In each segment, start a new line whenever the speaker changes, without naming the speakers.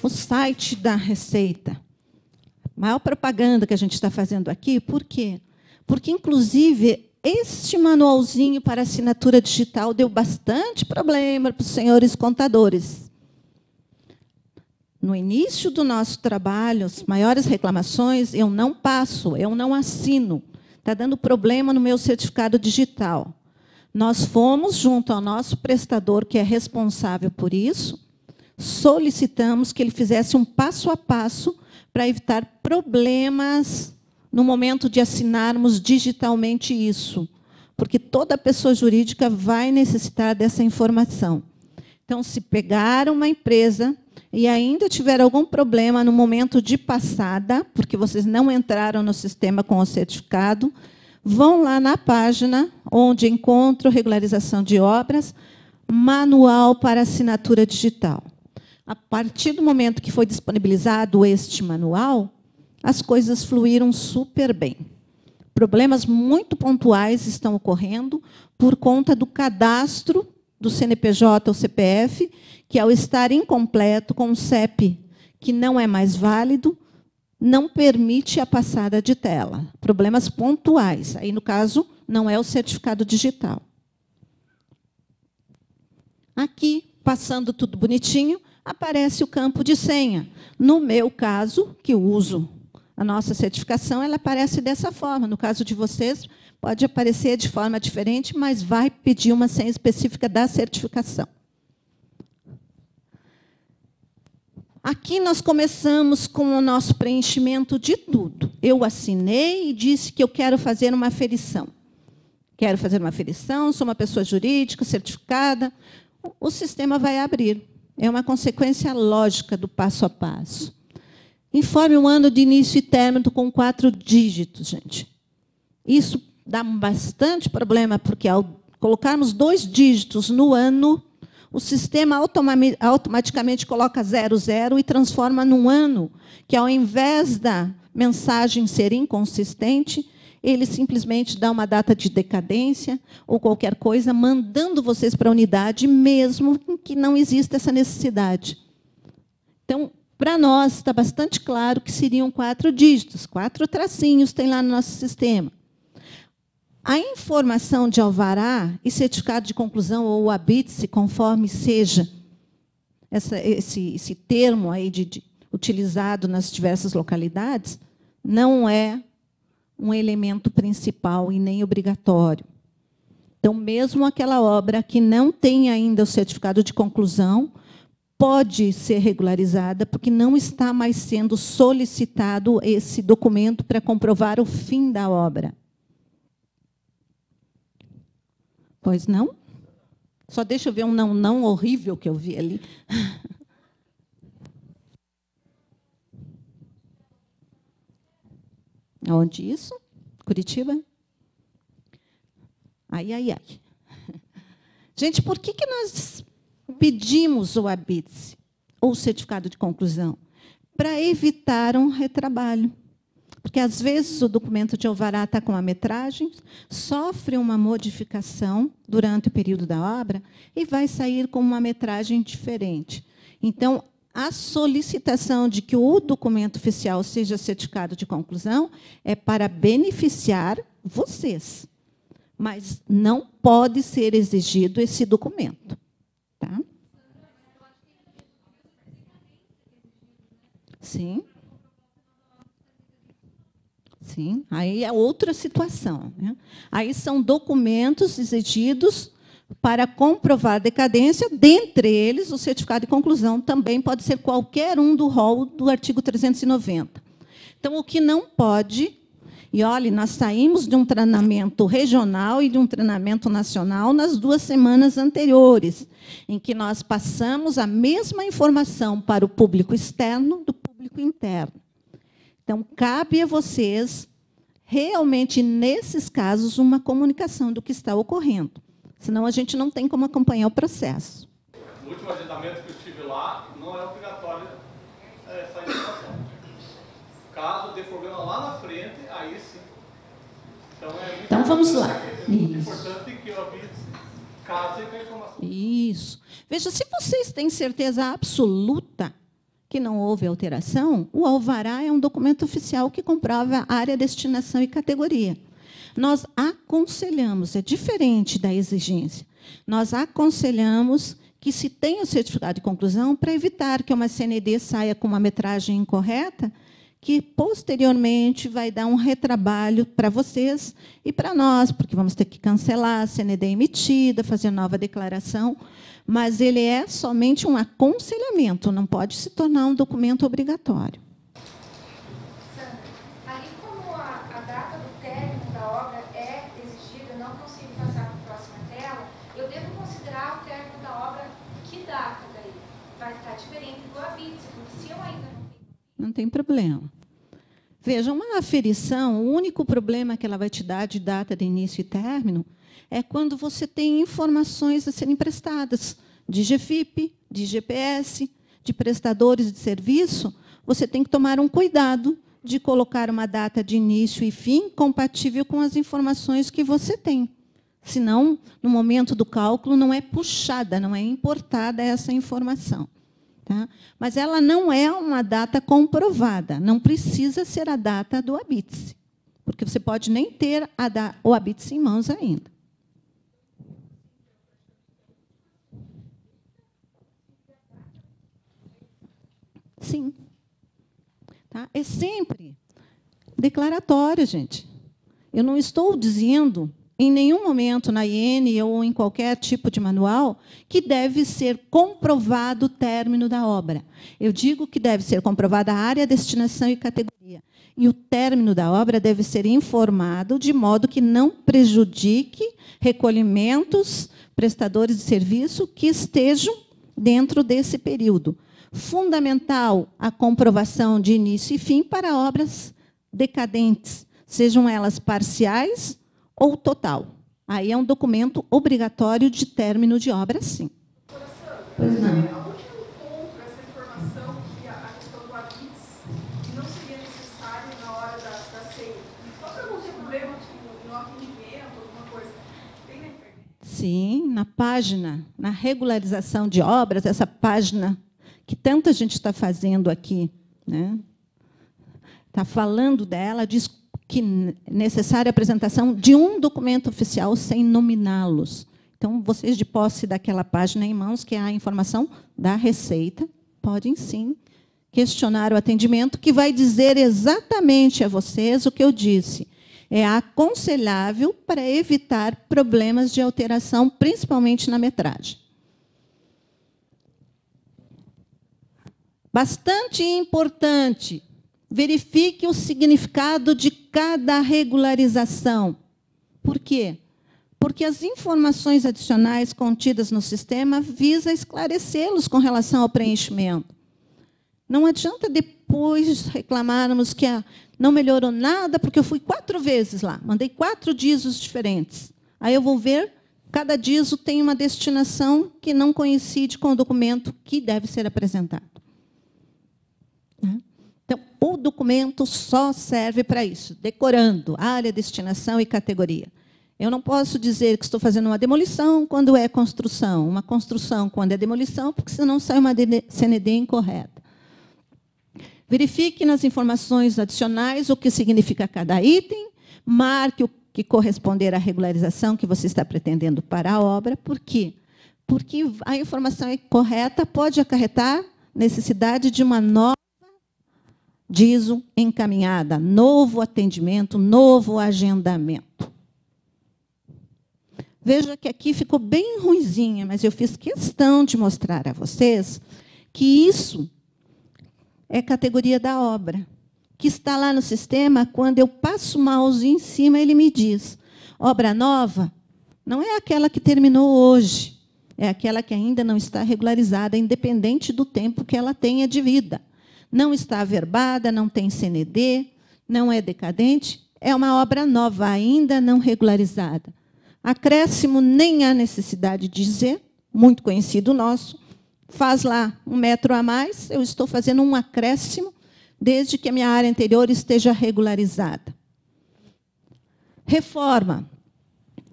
o site da Receita. A maior propaganda que a gente está fazendo aqui, por quê? Porque, inclusive, este manualzinho para assinatura digital deu bastante problema para os senhores contadores. No início do nosso trabalho, as maiores reclamações, eu não passo, eu não assino. Está dando problema no meu certificado digital. Nós fomos, junto ao nosso prestador, que é responsável por isso, solicitamos que ele fizesse um passo a passo para evitar problemas no momento de assinarmos digitalmente isso, porque toda pessoa jurídica vai necessitar dessa informação. Então, se pegar uma empresa e ainda tiver algum problema no momento de passada, porque vocês não entraram no sistema com o certificado, vão lá na página onde encontro regularização de obras, manual para assinatura digital. A partir do momento que foi disponibilizado este manual, as coisas fluíram super bem. Problemas muito pontuais estão ocorrendo por conta do cadastro do CNPJ ou CPF, que, ao estar incompleto com o CEP, que não é mais válido, não permite a passada de tela. Problemas pontuais. Aí, no caso, não é o certificado digital. Aqui, passando tudo bonitinho, aparece o campo de senha. No meu caso, que uso a nossa certificação, ela aparece dessa forma. No caso de vocês, pode aparecer de forma diferente, mas vai pedir uma senha específica da certificação. Aqui nós começamos com o nosso preenchimento de tudo. Eu assinei e disse que eu quero fazer uma aferição. Quero fazer uma aferição, sou uma pessoa jurídica, certificada. O sistema vai abrir. É uma consequência lógica do passo a passo. Informe o ano de início e término com 4 dígitos, gente. Isso dá bastante problema, porque, ao colocarmos 2 dígitos no ano, o sistema automaticamente coloca 00 e transforma num ano, que, ao invés da mensagem ser inconsistente, ele simplesmente dá uma data de decadência ou qualquer coisa, mandando vocês para a unidade, mesmo que não exista essa necessidade. Então, para nós, está bastante claro que seriam 4 dígitos, 4 tracinhos tem lá no nosso sistema. A informação de alvará e certificado de conclusão, ou habite-se, conforme seja esse termo aí utilizado nas diversas localidades, não é um elemento principal e nem obrigatório. Então, mesmo aquela obra que não tem ainda o certificado de conclusão, pode ser regularizada, porque não está mais sendo solicitado esse documento para comprovar o fim da obra. Pois não? Só deixa eu ver um não horrível que eu vi ali. Onde isso? Curitiba? Ai, ai, ai. Gente, por que nós pedimos o habite-se, ou o certificado de conclusão? Para evitar um retrabalho. Porque, às vezes, o documento de alvará está com a metragem, sofre uma modificação durante o período da obra e vai sair com uma metragem diferente. Então, a solicitação de que o documento oficial seja certificado de conclusão é para beneficiar vocês, mas não pode ser exigido esse documento. Tá? Sim. Sim, aí é outra situação, né? Aí são documentos exigidos para comprovar a decadência, dentre eles o certificado de conclusão, também pode ser qualquer um do rol do artigo 390. Então, o que não pode... E, olha, nós saímos de um treinamento regional e de um treinamento nacional nas 2 semanas anteriores, em que nós passamos a mesma informação para o público externo do público interno. Então, cabe a vocês, realmente, nesses casos, uma comunicação do que está ocorrendo. Senão, a gente não tem como acompanhar o processo.
No último agendamento que eu estive lá, não é obrigatório essa informação. Caso dê problema lá na frente, aí sim. Então,
vamos lá.
É importante que eu avise caso com a informação.
Isso. Veja, se vocês têm certeza absoluta que não houve alteração, o alvará é um documento oficial que comprova área, destinação e categoria. Nós aconselhamos, é diferente da exigência, nós aconselhamos que se tenha o certificado de conclusão para evitar que uma CND saia com uma metragem incorreta, que posteriormente vai dar um retrabalho para vocês e para nós, porque vamos ter que cancelar a CND emitida, fazer nova declaração, mas ele é somente um aconselhamento, não pode se tornar um documento obrigatório.
Sandra, ali como a data do término da obra é exigida, eu não consigo passar para a próxima tela, eu devo considerar o término da obra que data daí? Vai estar diferente do habite, porque se eu ainda não tenho...
Não tem problema. Veja, uma aferição, o único problema que ela vai te dar de data de início e término é quando você tem informações a serem prestadas de GFIP, de GPS, de prestadores de serviço, você tem que tomar um cuidado de colocar uma data de início e fim compatível com as informações que você tem. Senão, no momento do cálculo, não é puxada, não é importada essa informação. Tá? Mas ela não é uma data comprovada, não precisa ser a data do habite-se, porque você pode nem ter o habite-se em mãos ainda. Sim. Tá? É sempre declaratório, gente. Eu não estou dizendo, em nenhum momento, na IN ou em qualquer tipo de manual, que deve ser comprovado o término da obra. Eu digo que deve ser comprovada a área, destinação e categoria. E o término da obra deve ser informado de modo que não prejudique recolhimentos, prestadores de serviço que estejam dentro desse período. Fundamental a comprovação de início e fim para obras decadentes, sejam elas parciais ou total. Aí é um documento obrigatório de término de obra, sim.
Pois não. Aonde eu encontro essa informação que a questão do habite não seria necessário na hora da ceia? Só para não ter problema tipo, no atendimento, alguma coisa. Tem na internet?
Sim, na página, na regularização de obras, essa página que tanta gente está fazendo aqui, né? Está falando dela, diz que é necessária a apresentação de um documento oficial sem nominá-los. Então, vocês, de posse daquela página em mãos, que é a informação da Receita, podem, sim, questionar o atendimento, que vai dizer exatamente a vocês o que eu disse. É aconselhável para evitar problemas de alteração, principalmente na metragem. Bastante importante, verifique o significado de cada regularização. Por quê? Porque as informações adicionais contidas no sistema visam esclarecê-los com relação ao preenchimento. Não adianta depois reclamarmos que não melhorou nada, porque eu fui 4 vezes lá, mandei 4 DISOs diferentes. Aí eu vou ver, cada DISO tem uma destinação que não coincide com o documento que deve ser apresentado. Então, o documento só serve para isso, decorando área, destinação e categoria. Eu não posso dizer que estou fazendo uma demolição quando é construção, uma construção quando é demolição, porque senão sai uma CND incorreta. Verifique nas informações adicionais o que significa cada item, marque o que corresponder à regularização que você está pretendendo para a obra. Por quê? Porque a informação incorreta pode acarretar necessidade de uma nova DISO encaminhada, novo atendimento, novo agendamento. Veja que aqui ficou bem ruinzinha, mas eu fiz questão de mostrar a vocês que isso é categoria da obra, que está lá no sistema, quando eu passo o mouse em cima, ele me diz, obra nova não é aquela que terminou hoje, é aquela que ainda não está regularizada, independente do tempo que ela tenha de vida. Não está averbada, não tem CND, não é decadente, é uma obra nova, ainda não regularizada. Acréscimo nem há necessidade de dizer, muito conhecido nosso, faz lá 1 metro a mais, eu estou fazendo um acréscimo, desde que a minha área anterior esteja regularizada. Reforma.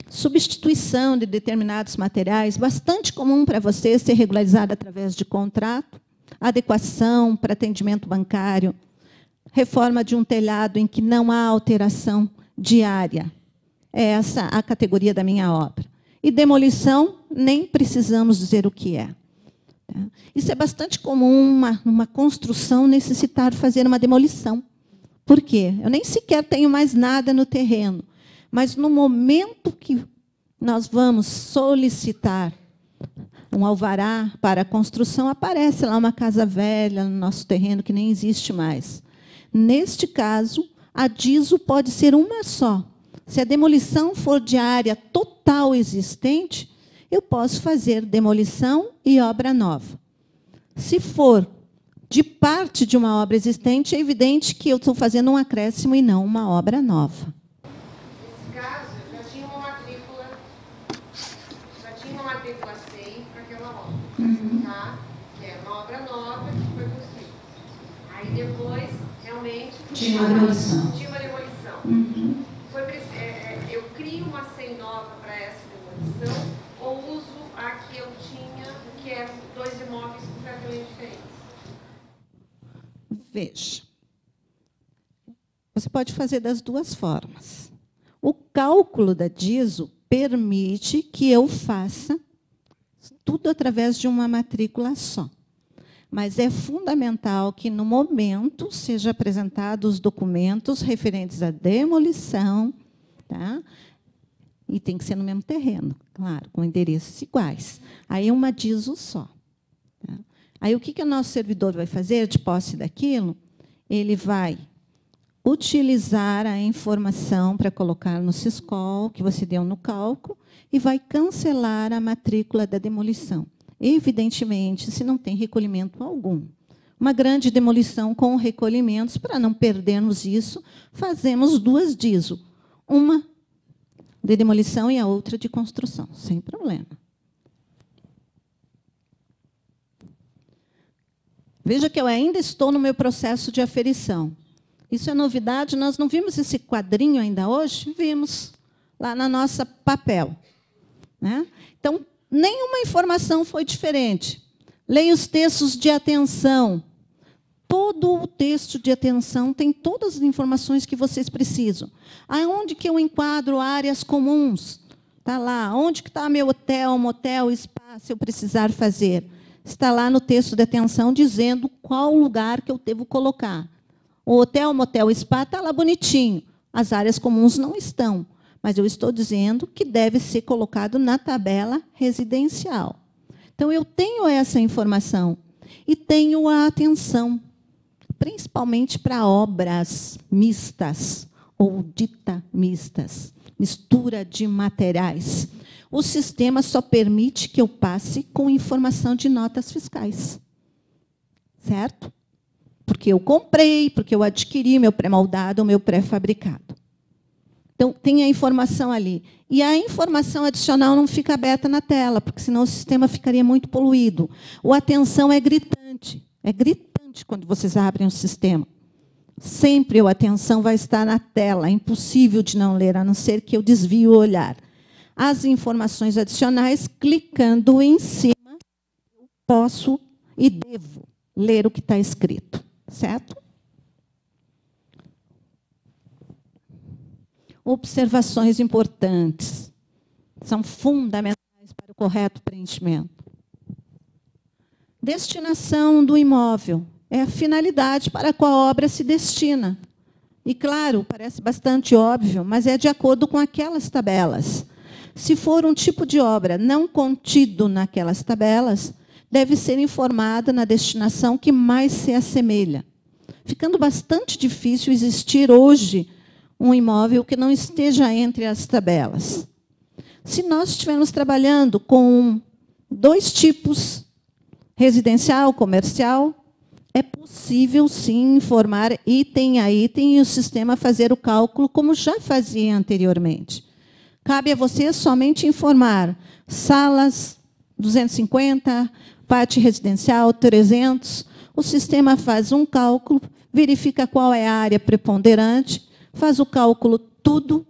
Substituição de determinados materiais, bastante comum para você ser regularizada através de contrato. adequação para atendimento bancário, reforma de um telhado em que não há alteração diária. É essa a categoria da minha obra. E demolição, nem precisamos dizer o que é. Isso é bastante comum, uma construção necessitar fazer uma demolição. Por quê? Eu nem sequer tenho mais nada no terreno. Mas, no momento que nós vamos solicitar um alvará para a construção, aparece lá uma casa velha no nosso terreno que nem existe mais. Neste caso, a DISO pode ser uma só. Se a demolição for de área total existente, eu posso fazer demolição e obra nova. Se for de parte de uma obra existente, é evidente que eu estou fazendo um acréscimo e não uma obra nova.
Nesse caso, já tinha uma matrícula SEI para aquela obra, tá? Que é uma obra nova que foi construída. Aí depois, realmente...
Tinha uma demolição.
Tinha uma demolição. Eu crio uma SEI nova para essa demolição ou uso a que eu tinha, que eram 2 imóveis completamente diferentes?
Veja. Você pode fazer das duas formas. O cálculo da DISO permite que eu faça tudo através de uma matrícula só. Mas é fundamental que, no momento, sejam apresentados os documentos referentes à demolição, tá? E tem que ser no mesmo terreno, claro, com endereços iguais. Aí é uma DISO só. Tá? Aí o que o nosso servidor vai fazer de posse daquilo? Ele vai utilizar a informação para colocar no Siscol, que você deu no cálculo, e vai cancelar a matrícula da demolição. Evidentemente, se não tem recolhimento algum. Uma grande demolição com recolhimentos, para não perdermos isso, fazemos 2 DISO. Uma de demolição e a outra de construção, sem problema. Veja que eu ainda estou no meu processo de aferição. Isso é novidade, nós não vimos esse quadrinho ainda hoje? Vimos, lá na nossa papel. Né? Então, nenhuma informação foi diferente. Leia os textos de atenção. Todo o texto de atenção tem todas as informações que vocês precisam. Aonde que eu enquadro áreas comuns? Está lá. Onde que está meu hotel, motel, spa, se eu precisar fazer? Está lá no texto de atenção dizendo qual lugar que eu devo colocar. O hotel, motel, spa está lá bonitinho. As áreas comuns não estão. Mas eu estou dizendo que deve ser colocado na tabela residencial. Então, eu tenho essa informação. E tenho a atenção, principalmente para obras mistas, ou dita mistas, mistura de materiais. O sistema só permite que eu passe com informação de notas fiscais. Certo? Porque eu comprei, porque eu adquiri meu pré-moldado ou meu pré-fabricado. Então, tem a informação ali. E a informação adicional não fica aberta na tela, porque senão o sistema ficaria muito poluído. O atenção é gritante. É gritante quando vocês abrem o sistema. Sempre a atenção vai estar na tela. É impossível de não ler, a não ser que eu desvie o olhar. As informações adicionais, clicando em cima, eu posso e devo ler o que está escrito. Certo? Observações importantes. São fundamentais para o correto preenchimento. Destinação do imóvel. É a finalidade para a qual a obra se destina. E, claro, parece bastante óbvio, mas é de acordo com aquelas tabelas. Se for um tipo de obra não contido naquelas tabelas, deve ser informada na destinação que mais se assemelha. Ficando bastante difícil existir hoje um imóvel que não esteja entre as tabelas. Se nós estivermos trabalhando com 2 tipos, residencial, comercial, é possível, sim, informar item a item e o sistema fazer o cálculo como já fazia anteriormente. Cabe a você somente informar salas 250, parte residencial 300. O sistema faz um cálculo, verifica qual é a área preponderante, faz o cálculo tudo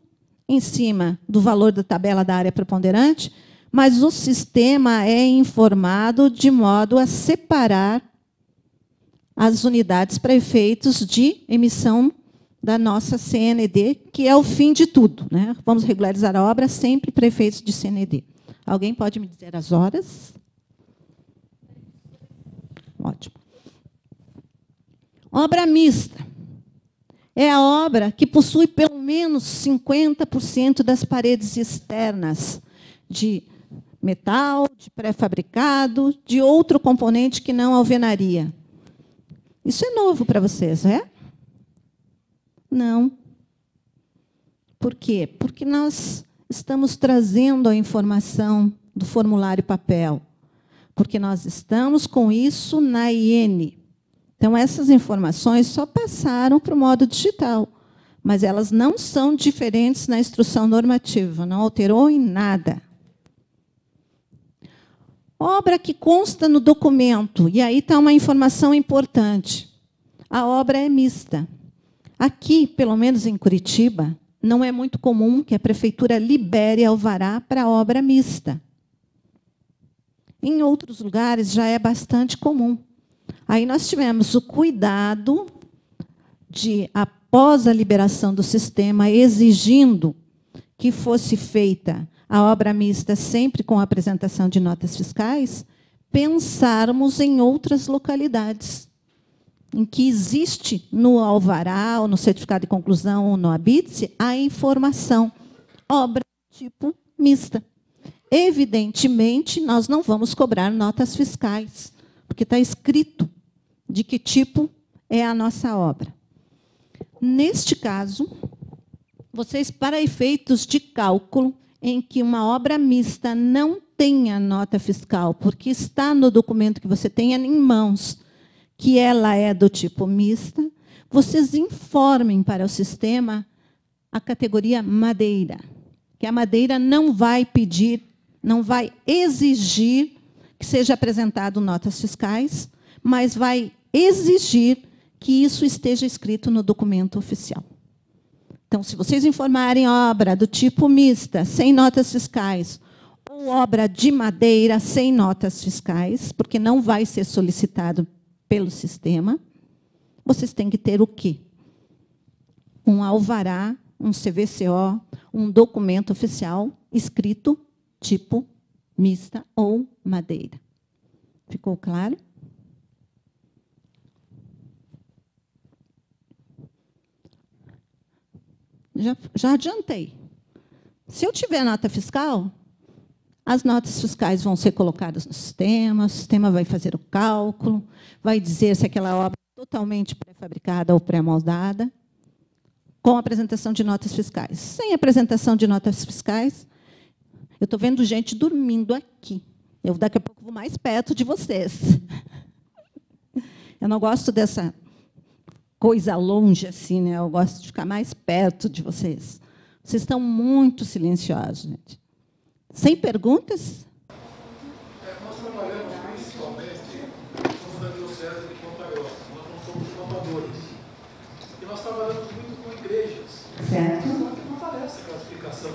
em cima do valor da tabela da área preponderante, mas o sistema é informado de modo a separar as unidades para efeitos de emissão da nossa CND, que é o fim de tudo, né? Vamos regularizar a obra sempre para efeitos de CND. Alguém pode me dizer as horas? Ótimo. Obra mista. É a obra que possui pelo menos 50% das paredes externas de metal, de pré-fabricado, de outro componente que não alvenaria. Isso é novo para vocês, é? Não. Por quê? Porque nós estamos trazendo a informação do formulário papel. Porque nós estamos com isso na IN. Então, essas informações só passaram para o modo digital, mas elas não são diferentes na instrução normativa, não alterou em nada. Obra que consta no documento, e aí está uma informação importante. A obra é mista. Aqui, pelo menos em Curitiba, não é muito comum que a prefeitura libere alvará para obra mista. Em outros lugares já é bastante comum. Aí nós tivemos o cuidado de, após a liberação do sistema, exigindo que fosse feita a obra mista sempre com a apresentação de notas fiscais, pensarmos em outras localidades, em que existe no alvará, ou no certificado de conclusão, ou no habite, a informação, obra tipo mista. Evidentemente, nós não vamos cobrar notas fiscais, porque está escrito de que tipo é a nossa obra. Neste caso, vocês, para efeitos de cálculo, em que uma obra mista não tenha nota fiscal, porque está no documento que você tenha em mãos, que ela é do tipo mista, vocês informem para o sistema a categoria madeira, que a madeira não vai pedir, não vai exigir que seja apresentado notas fiscais, mas vai exigir que isso esteja escrito no documento oficial. Então, se vocês informarem obra do tipo mista, sem notas fiscais, ou obra de madeira sem notas fiscais, porque não vai ser solicitado pelo sistema, vocês têm que ter o quê? Um alvará, um CVCO, um documento oficial escrito tipo mista ou madeira. Ficou claro? Já adiantei. Se eu tiver nota fiscal, as notas fiscais vão ser colocadas no sistema, o sistema vai fazer o cálculo, vai dizer se aquela obra é totalmente pré-fabricada ou pré-moldada, com a apresentação de notas fiscais. Sem apresentação de notas fiscais, eu estou vendo gente dormindo aqui. Eu, daqui a pouco, vou mais perto de vocês. Eu não gosto dessa coisa longe assim, né? Eu gosto de ficar mais perto de vocês. Vocês estão muito silenciosos, gente. Sem perguntas?
Nós trabalhamos principalmente com a Diocese de Ponta Grossa. Nós não somos contadores. E nós trabalhamos muito com igrejas.
Certo.
Não aparece a classificação.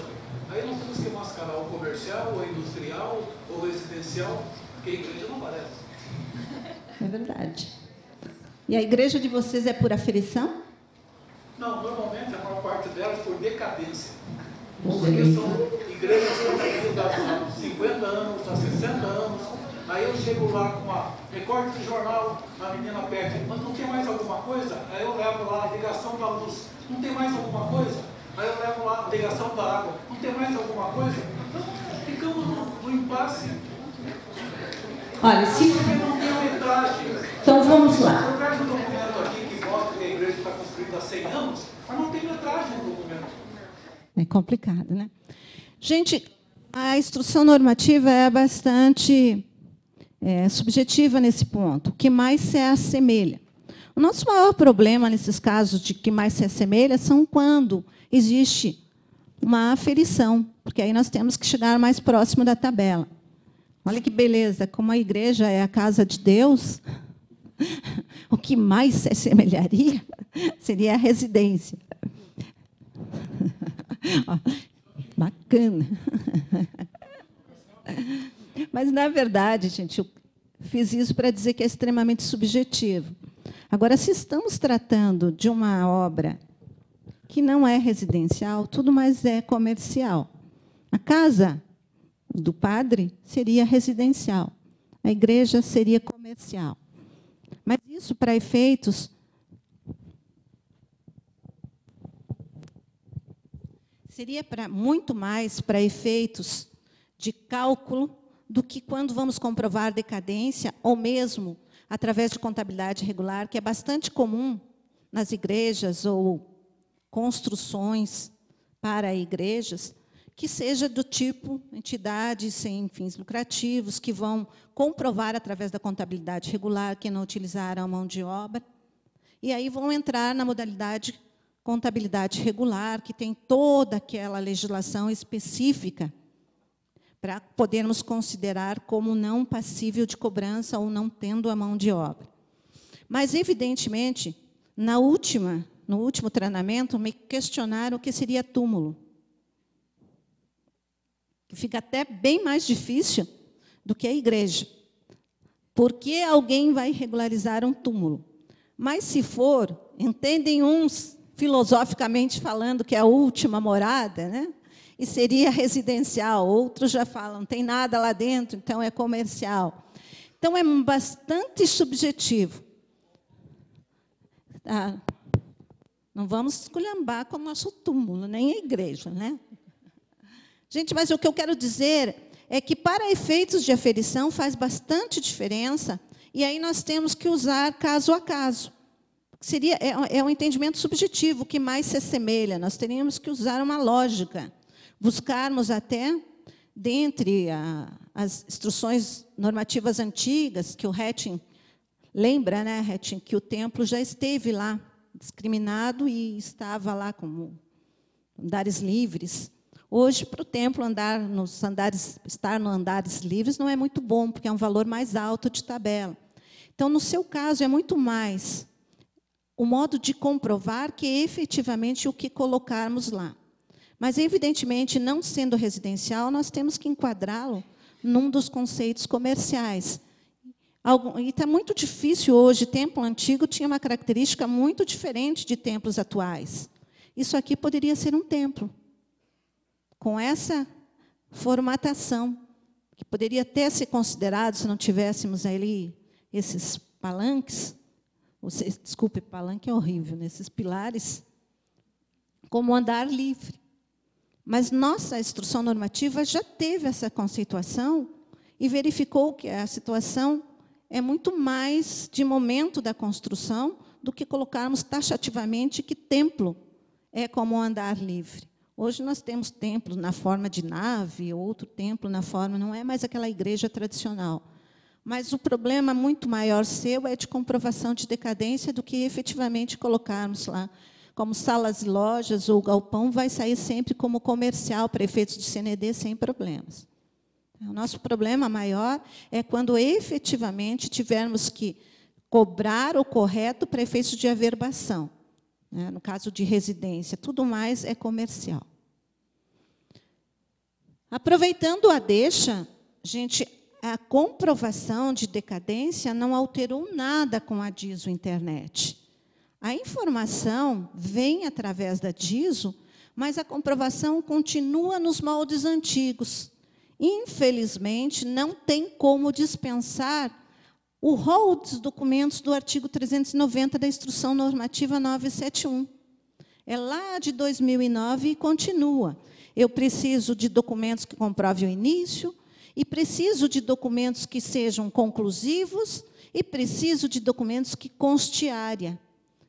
Aí nós temos que mascarar o comercial, o industrial, o residencial, porque a igreja não aparece.
É verdade. E a igreja de vocês é por aferição?
Não, normalmente a maior parte delas por decadência. Porque são igrejas que estão fundadas há 50 anos, há 60 anos. Aí eu chego lá com uma recorte de jornal, a menina pede, mas não tem mais alguma coisa? Aí eu levo lá a ligação da luz, não tem mais alguma coisa? Aí eu levo lá a ligação da água, não tem mais alguma coisa? Então, ficamos no impasse.
Olha, se...
não tem metragem.
Então, vamos lá.
Eu trago um documento aqui que mostra que a igreja está construída há 100 anos, mas não tem metragem no documento.
É complicado, né? Gente, a instrução normativa é bastante subjetiva nesse ponto. O que mais se assemelha? O nosso maior problema nesses casos de que mais se assemelha são quando existe uma aferição, porque aí nós temos que chegar mais próximo da tabela. Olha que beleza, como a igreja é a casa de Deus, o que mais se assemelharia seria a residência. Bacana. Mas, na verdade, gente, eu fiz isso para dizer que é extremamente subjetivo. Agora, se estamos tratando de uma obra que não é residencial, tudo mais é comercial. A casa do padre seria residencial, a igreja seria comercial. Mas isso, para efeitos, seria muito mais para efeitos de cálculo do que quando vamos comprovar decadência, ou mesmo através de contabilidade regular, que é bastante comum nas igrejas ou construções para igrejas, que seja do tipo entidades sem fins lucrativos, que vão comprovar através da contabilidade regular que não utilizaram a mão de obra, e aí vão entrar na modalidade contabilidade regular, que tem toda aquela legislação específica para podermos considerar como não passível de cobrança ou não tendo a mão de obra. Mas, evidentemente, no último treinamento, me questionaram o que seria túmulo. Que fica até bem mais difícil do que a igreja. Por que alguém vai regularizar um túmulo? Mas, se for, entendem uns, filosoficamente falando, que é a última morada, né? E seria residencial. Outros já falam, não tem nada lá dentro, então é comercial. Então, é bastante subjetivo. Não vamos esculhambar com o nosso túmulo, nem a igreja, né? Gente, mas o que eu quero dizer é que, para efeitos de aferição, faz bastante diferença, e aí nós temos que usar caso a caso. É um entendimento subjetivo que mais se assemelha. Nós teríamos que usar uma lógica, buscarmos até, dentre as instruções normativas antigas, que o Retting lembra, né, Retting, que o templo já esteve lá, discriminado, e estava lá como andares livres. Hoje, para o templo estar nos andares livres não é muito bom, porque é um valor mais alto de tabela. Então, no seu caso, é muito mais o modo de comprovar que efetivamente o que colocarmos lá. Mas, evidentemente, não sendo residencial, nós temos que enquadrá-lo num dos conceitos comerciais. E está muito difícil hoje. Templo antigo tinha uma característica muito diferente de templos atuais. Isso aqui poderia ser um templo, com essa formatação, que poderia até ser considerado, se não tivéssemos ali esses palanques, desculpe, palanque é horrível, nesses pilares, como andar livre. Mas nossa instrução normativa já teve essa conceituação e verificou que a situação é muito mais de momento da construção do que colocarmos taxativamente que templo é como andar livre. Hoje nós temos templos na forma de nave, outro templo na forma, não é mais aquela igreja tradicional. Mas o problema muito maior seu é de comprovação de decadência do que efetivamente colocarmos lá. Como salas e lojas ou galpão, vai sair sempre como comercial para efeitos de CND sem problemas. O nosso problema maior é quando efetivamente tivermos que cobrar o correto para efeitos de averbação. No caso de residência, tudo mais é comercial. Aproveitando a deixa, gente, a comprovação de decadência não alterou nada com a DISO Internet. A informação vem através da DISO, mas a comprovação continua nos moldes antigos. Infelizmente, não tem como dispensar o rol dos documentos do artigo 390 da Instrução Normativa 971. É lá de 2009 e continua. Eu preciso de documentos que comprovem o início, e preciso de documentos que sejam conclusivos, e preciso de documentos que conste área.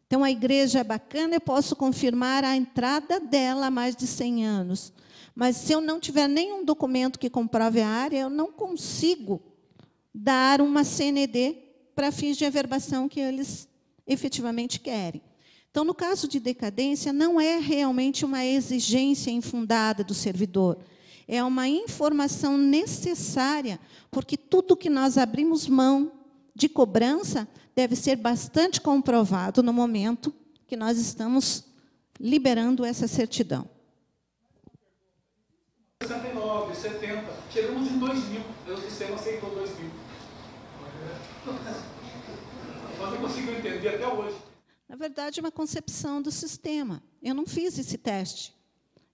Então, a igreja é bacana, eu posso confirmar a entrada dela há mais de 100 anos. Mas, se eu não tiver nenhum documento que comprove a área, eu não consigo dar uma CND para fins de averbação que eles efetivamente querem. Então, no caso de decadência, não é realmente uma exigência infundada do servidor. É uma informação necessária, porque tudo que nós abrimos mão de cobrança deve ser bastante comprovado no momento que nós estamos liberando essa certidão.
69, 70, chegamos em 2000, o sistema aceitou 2000. Nós não conseguimos entender até hoje.
Na verdade, é uma concepção do sistema. Eu não fiz esse teste.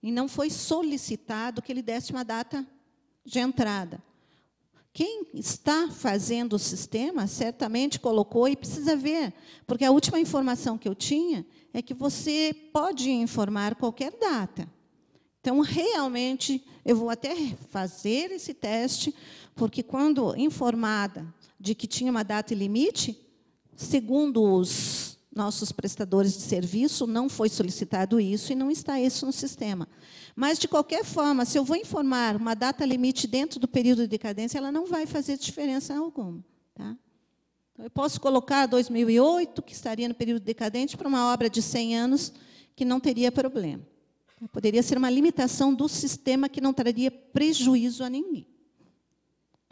E não foi solicitado que ele desse uma data de entrada. Quem está fazendo o sistema certamente colocou e precisa ver, porque a última informação que eu tinha é que você pode informar qualquer data. Então, realmente, eu vou até fazer esse teste, porque, quando informada de que tinha uma data limite, segundo os nossos prestadores de serviço, não foi solicitado isso e não está isso no sistema. Mas, de qualquer forma, se eu vou informar uma data limite dentro do período de decadência, ela não vai fazer diferença alguma. Tá? Então, eu posso colocar 2008, que estaria no período decadente, para uma obra de 100 anos, que não teria problema. Poderia ser uma limitação do sistema que não traria prejuízo a ninguém.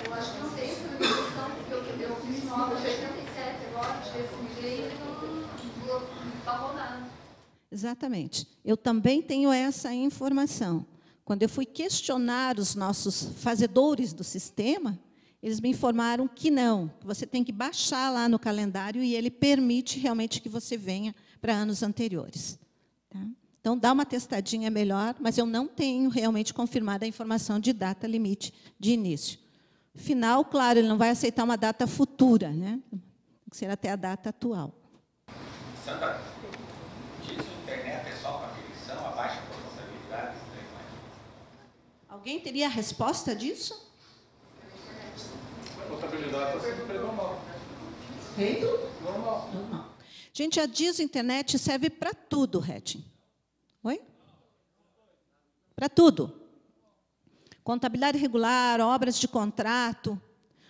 Eu acho que não tem essa limitação, porque eu fiz uma obra de 87 agora, de FMG, e não está rodando.
Exatamente. Eu também tenho essa informação. Quando eu fui questionar os nossos fazedores do sistema, eles me informaram que não, que você tem que baixar lá no calendário e ele permite realmente que você venha para anos anteriores. Tá? Então, dá uma testadinha melhor, mas eu não tenho realmente confirmado a informação de data limite de início. Final, claro, ele não vai aceitar uma data futura, né? Tem que ser até a data atual.
Sandra, diz a internet é só para aferição, a baixa responsabilidade?
Alguém teria a resposta disso?
A contabilidade está sendo normal.
Feito?
Normal.
Normal. Gente, a DISO Internet serve para tudo, Retin. Oi? Para tudo. Contabilidade regular, obras de contrato,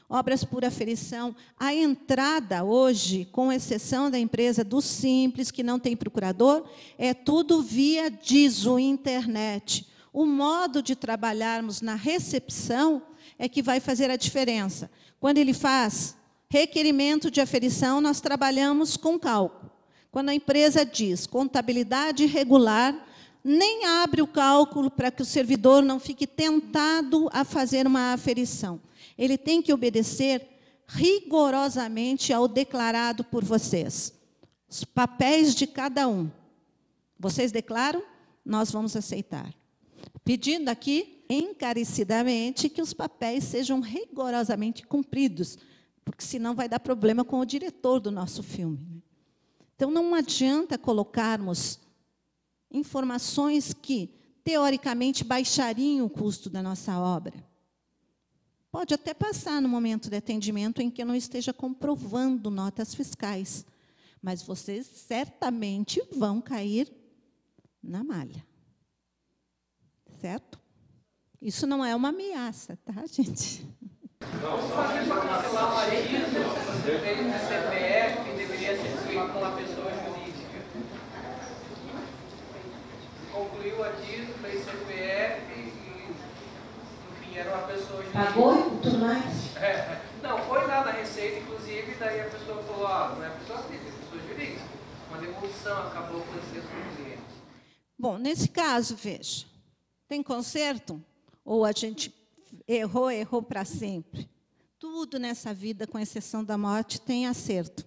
obras por aferição. A entrada hoje, com exceção da empresa do Simples, que não tem procurador, é tudo via DISO Internet. O modo de trabalharmos na recepção é que vai fazer a diferença. Quando ele faz requerimento de aferição, nós trabalhamos com cálculo. Quando a empresa diz contabilidade regular, nem abre o cálculo para que o servidor não fique tentado a fazer uma aferição. Ele tem que obedecer rigorosamente ao declarado por vocês. Os papéis de cada um. Vocês declaram? Nós vamos aceitar. Pedindo aqui, encarecidamente, que os papéis sejam rigorosamente cumpridos, porque senão vai dar problema com o diretor do nosso filme. Então, não adianta colocarmos informações que, teoricamente, baixariam o custo da nossa obra. Pode até passar no momento de atendimento em que eu não esteja comprovando notas fiscais, mas vocês certamente vão cair na malha. Certo? Isso não é uma ameaça, tá, gente?
Vamos fazer para cancelar uma DISO, em vez de CPF, que deveria ser feito com uma pessoa jurídica. Concluiu a DISO, fez CPF e, enfim, era uma pessoa jurídica.
Pagou e tudo mais?
Não, foi lá na Receita, inclusive, daí a pessoa falou, não é pessoa física, é pessoa jurídica. Uma devolução acabou acontecendo com o cliente.
Bom, nesse caso, veja, tem conserto? Ou a gente errou para sempre? Tudo nessa vida, com exceção da morte, tem acerto.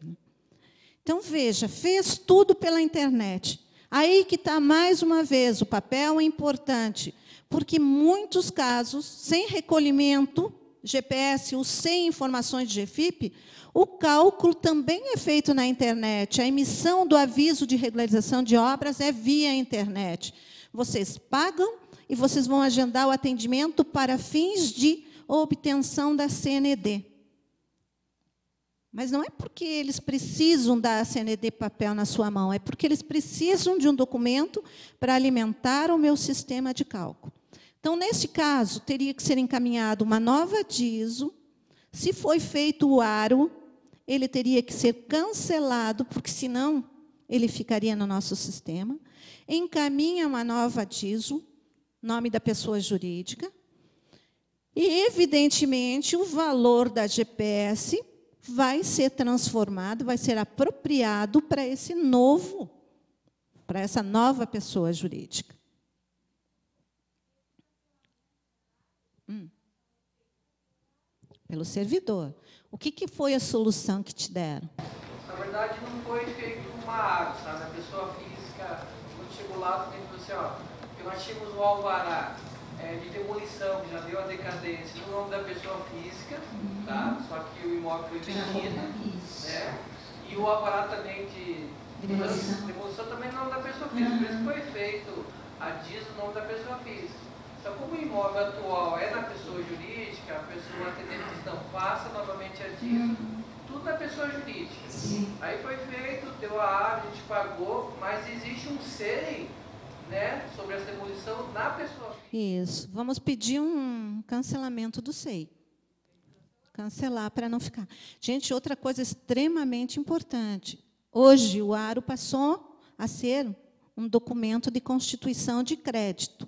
Então, veja, fez tudo pela internet. Aí que está, mais uma vez, o papel é importante, porque muitos casos, sem recolhimento, GPS ou sem informações de GFIP, o cálculo também é feito na internet. A emissão do aviso de regularização de obras é via internet. Vocês pagam e vocês vão agendar o atendimento para fins de obtenção da CND. Mas não é porque eles precisam da CND papel na sua mão, é porque eles precisam de um documento para alimentar o meu sistema de cálculo. Então, nesse caso, teria que ser encaminhado uma nova DISO. Se foi feito o aro, ele teria que ser cancelado, porque, senão, ele ficaria no nosso sistema. Encaminha uma nova DISO, nome da pessoa jurídica, e, evidentemente, o valor da GPS vai ser transformado, vai ser apropriado para essa nova pessoa jurídica. Pelo servidor. O que foi a solução que te deram?
Na verdade, não foi feito uma árvore, sabe? A pessoa física, quando chegou lá, tem que dizer assim, ó, porque nós tínhamos o alvará de demolição, que já deu a decadência, no nome da pessoa física, tá? Só que o imóvel foi vendido, né? E o alvará também de demolição também no nome da pessoa física, por isso foi feito a DIS no nome da pessoa física. Só como o imóvel atual é na pessoa jurídica, a pessoa atendente não passa novamente a DIS, tudo na pessoa jurídica.
Sim.
Aí foi feito, deu a árvore, a gente pagou, mas existe um SEI, né, sobre essa demolição na pessoa.
Isso. Vamos pedir um cancelamento do SEI. Cancelar para não ficar. Gente, outra coisa extremamente importante. Hoje, o ARO passou a ser um documento de constituição de crédito.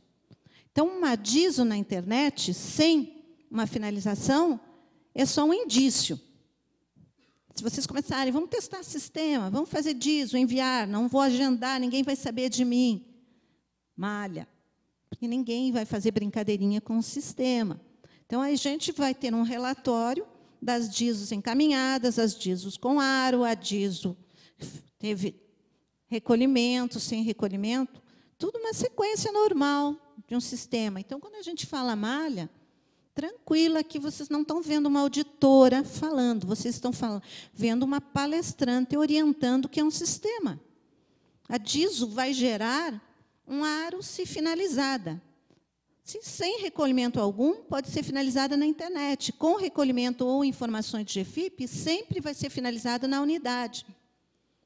Então, uma DISO na internet, sem uma finalização, é só um indício. Se vocês começarem, vamos testar sistema, vamos fazer DISO, enviar, não vou agendar, ninguém vai saber de mim. Malha, porque ninguém vai fazer brincadeirinha com o sistema. Então, a gente vai ter um relatório das DISOs encaminhadas, as DISOs com ARO, a DISO teve recolhimento, sem recolhimento, tudo uma sequência normal de um sistema. Então, quando a gente fala malha, tranquila que vocês não estão vendo uma auditora falando, vocês estão vendo uma palestrante orientando o que é um sistema. A DISO vai gerar um ARO se finalizada. Se sem recolhimento algum, pode ser finalizada na internet. Com recolhimento ou informações de GFIP, sempre vai ser finalizada na unidade.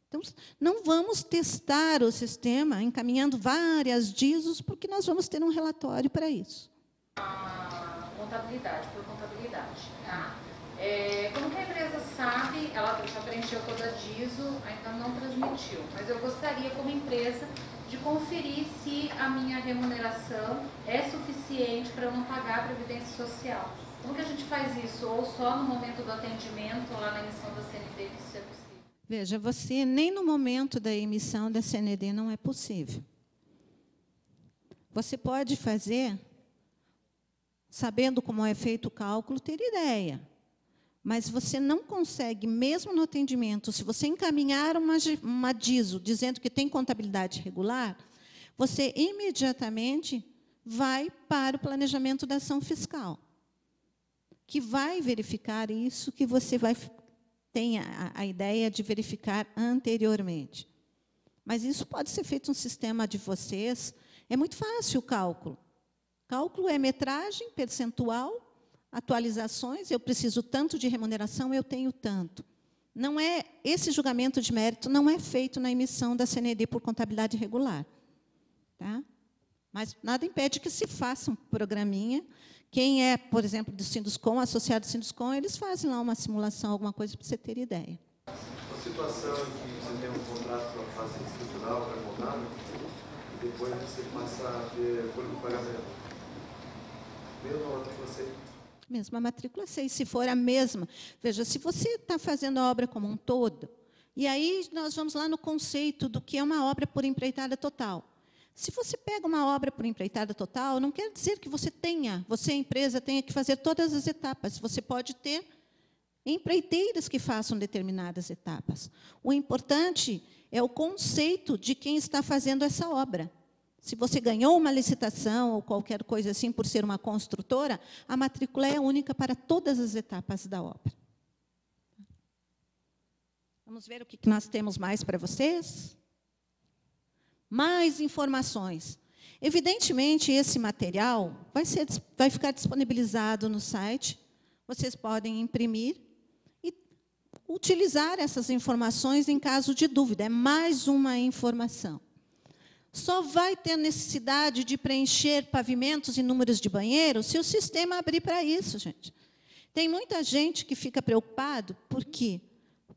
Então, não vamos testar o sistema encaminhando várias DISOs, porque nós vamos ter um relatório para isso.
Contabilidade, por contabilidade. Tá? Como que a empresa sabe, ela já preencheu toda a DISO, ainda não transmitiu, mas eu gostaria, como empresa, de conferir se a minha remuneração é suficiente para eu não pagar a Previdência Social. Como que a gente faz isso? Ou só no momento do atendimento, lá na emissão da CND, que isso é possível?
Veja, você, nem no momento da emissão da CND não é possível. Você pode fazer, sabendo como é feito o cálculo, ter ideia. Mas você não consegue, mesmo no atendimento, se você encaminhar uma DISO dizendo que tem contabilidade regular, você imediatamente vai para o planejamento da ação fiscal, que vai verificar isso que você tem a ideia de verificar anteriormente. Mas isso pode ser feito no sistema de vocês. É muito fácil o cálculo. Cálculo é metragem, percentual, atualizações, eu preciso tanto de remuneração, eu tenho tanto. Não é, esse julgamento de mérito não é feito na emissão da CND por contabilidade regular. Tá? Mas nada impede que se faça um programinha. Quem é, por exemplo, do Sinduscom, associado ao Sinduscom, eles fazem lá uma simulação, alguma coisa, para você ter ideia.
A situação em que você tem um contrato para fase estrutural, pré-montado, e depois você passa a ter folha de pagamento. Mesmo outra que você...
Mesma matrícula 6, se for a mesma. Veja, se você está fazendo a obra como um todo, e aí nós vamos lá no conceito do que é uma obra por empreitada total. Se você pega uma obra por empreitada total, não quer dizer que você, a empresa, tenha que fazer todas as etapas. Você pode ter empreiteiras que façam determinadas etapas. O importante é o conceito de quem está fazendo essa obra. Se você ganhou uma licitação ou qualquer coisa assim por ser uma construtora, a matrícula é única para todas as etapas da obra. Vamos ver o que nós temos mais para vocês? Mais informações. Evidentemente, esse material vai ficar disponibilizado no site. Vocês podem imprimir e utilizar essas informações em caso de dúvida. É mais uma informação. Só vai ter necessidade de preencher pavimentos e números de banheiro se o sistema abrir para isso, gente. Tem muita gente que fica preocupado, por quê?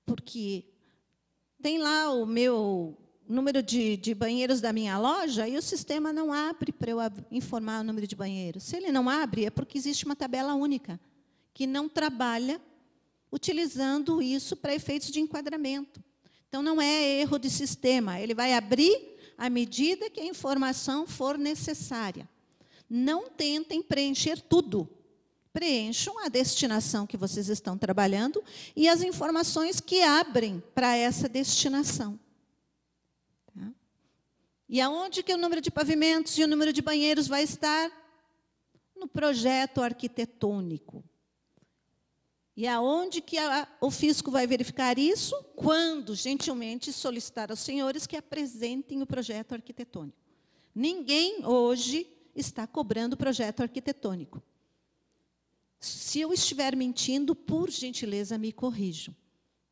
Porque tem lá o meu número de banheiros da minha loja e o sistema não abre para eu informar o número de banheiros. Se ele não abre, é porque existe uma tabela única, que não trabalha utilizando isso para efeitos de enquadramento. Então, não é erro de sistema, ele vai abrir à medida que a informação for necessária. Não tentem preencher tudo. Preencham a destinação que vocês estão trabalhando e as informações que abrem para essa destinação. Tá? E aonde que o número de pavimentos e o número de banheiros vai estar? No projeto arquitetônico. E aonde que o fisco vai verificar isso? Quando, gentilmente, solicitar aos senhores que apresentem o projeto arquitetônico. Ninguém hoje está cobrando projeto arquitetônico. Se eu estiver mentindo, por gentileza, me corrijam.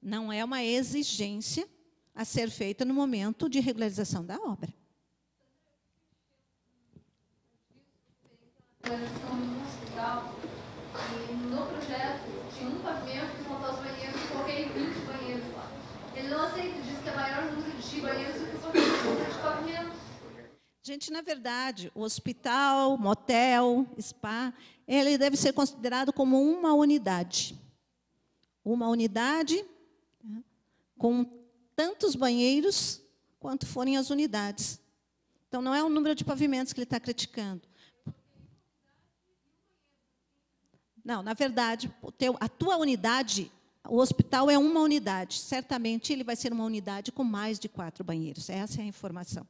Não é uma exigência a ser feita no momento de regularização da obra.
No hospital, e no projeto tinha um pavimento que montou os banheiros, coloquei 20 banheiros lá. Ele não aceita, diz que é maior número de banheiros do que o número de pavimentos.
Gente, na verdade, o hospital, motel, spa, ele deve ser considerado como uma unidade. Uma unidade, né, com tantos banheiros quanto forem as unidades. Então, não é o número de pavimentos que ele está criticando. Não, na verdade, a tua unidade, o hospital é uma unidade. Certamente, ele vai ser uma unidade com mais de 4 banheiros. Essa é a informação.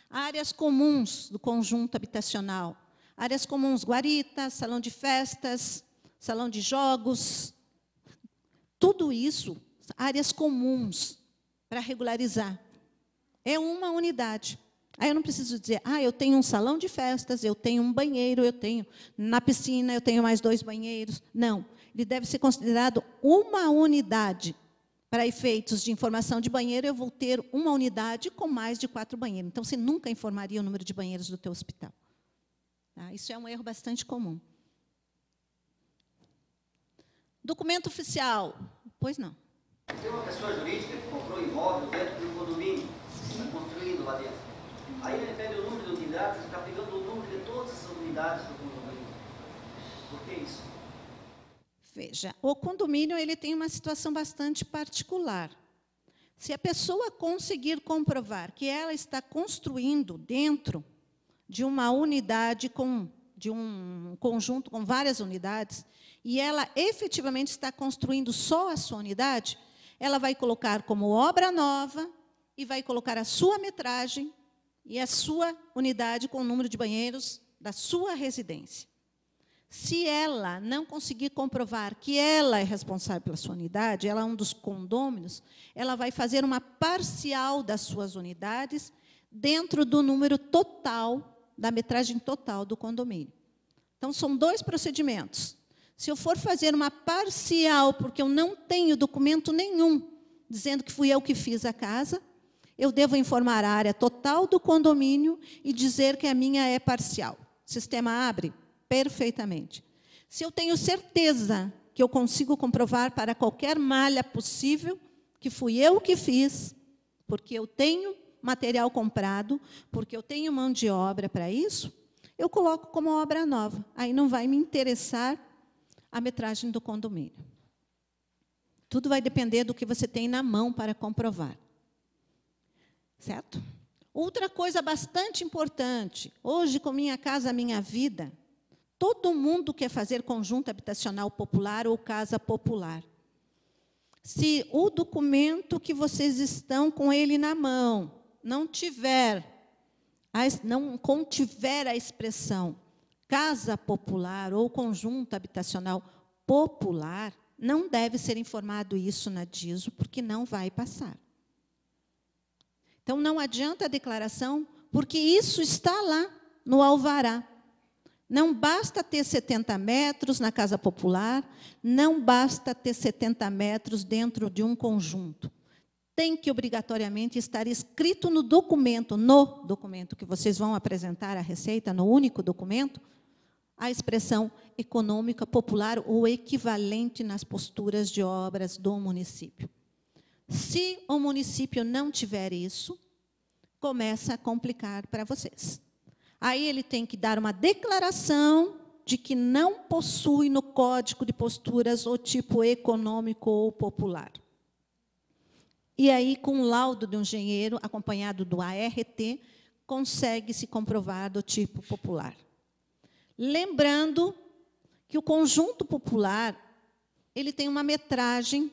Áreas comuns do conjunto habitacional. Áreas comuns, guarita, salão de festas, salão de jogos. Tudo isso, áreas comuns para regularizar. É uma unidade. Aí eu não preciso dizer, eu tenho um salão de festas, eu tenho um banheiro, eu tenho na piscina, eu tenho mais 2 banheiros. Não, ele deve ser considerado uma unidade. Para efeitos de informação de banheiro, eu vou ter uma unidade com mais de 4 banheiros. Então, você nunca informaria o número de banheiros do teu hospital. Tá? Isso é um erro bastante comum. Documento oficial. Pois não.
Tem uma pessoa jurídica que comprou um imóvel dentro de um condomínio, está construindo lá dentro. Aí ele pede o número de unidades e está pegando o número de todas as unidades do condomínio. Por que isso?
Veja, o condomínio ele tem uma situação bastante particular. Se a pessoa conseguir comprovar que ela está construindo dentro de uma unidade, de um conjunto com várias unidades, e ela efetivamente está construindo só a sua unidade, ela vai colocar como obra nova e vai colocar a sua metragem e a sua unidade com o número de banheiros da sua residência. Se ela não conseguir comprovar que ela é responsável pela sua unidade, ela é um dos condôminos, ela vai fazer uma parcial das suas unidades dentro do número total, da metragem total do condomínio. Então, são 2 procedimentos. Se eu for fazer uma parcial, porque eu não tenho documento nenhum dizendo que fui eu que fiz a casa, eu devo informar a área total do condomínio e dizer que a minha é parcial. O sistema abre perfeitamente. Se eu tenho certeza que eu consigo comprovar para qualquer malha possível que fui eu que fiz, porque eu tenho material comprado, porque eu tenho mão de obra para isso, eu coloco como obra nova. Aí não vai me interessar a metragem do condomínio. Tudo vai depender do que você tem na mão para comprovar. Certo? Outra coisa bastante importante, hoje com Minha Casa Minha Vida, todo mundo quer fazer conjunto habitacional popular ou casa popular. Se o documento que vocês estão com ele na mão não contiver a expressão casa popular ou conjunto habitacional popular, não deve ser informado isso na DISO, porque não vai passar. Então, não adianta a declaração, porque isso está lá no alvará. Não basta ter 70 metros na casa popular, não basta ter 70 metros dentro de um conjunto. Tem que, obrigatoriamente, estar escrito no documento que vocês vão apresentar à Receita, no único documento, a expressão econômica popular ou equivalente nas posturas de obras do município. Se o município não tiver isso, começa a complicar para vocês. Aí ele tem que dar uma declaração de que não possui no Código de Posturas o tipo econômico ou popular. E aí, com o laudo do engenheiro, acompanhado do ART, consegue-se comprovar do tipo popular. Lembrando que o conjunto popular ele tem uma metragem,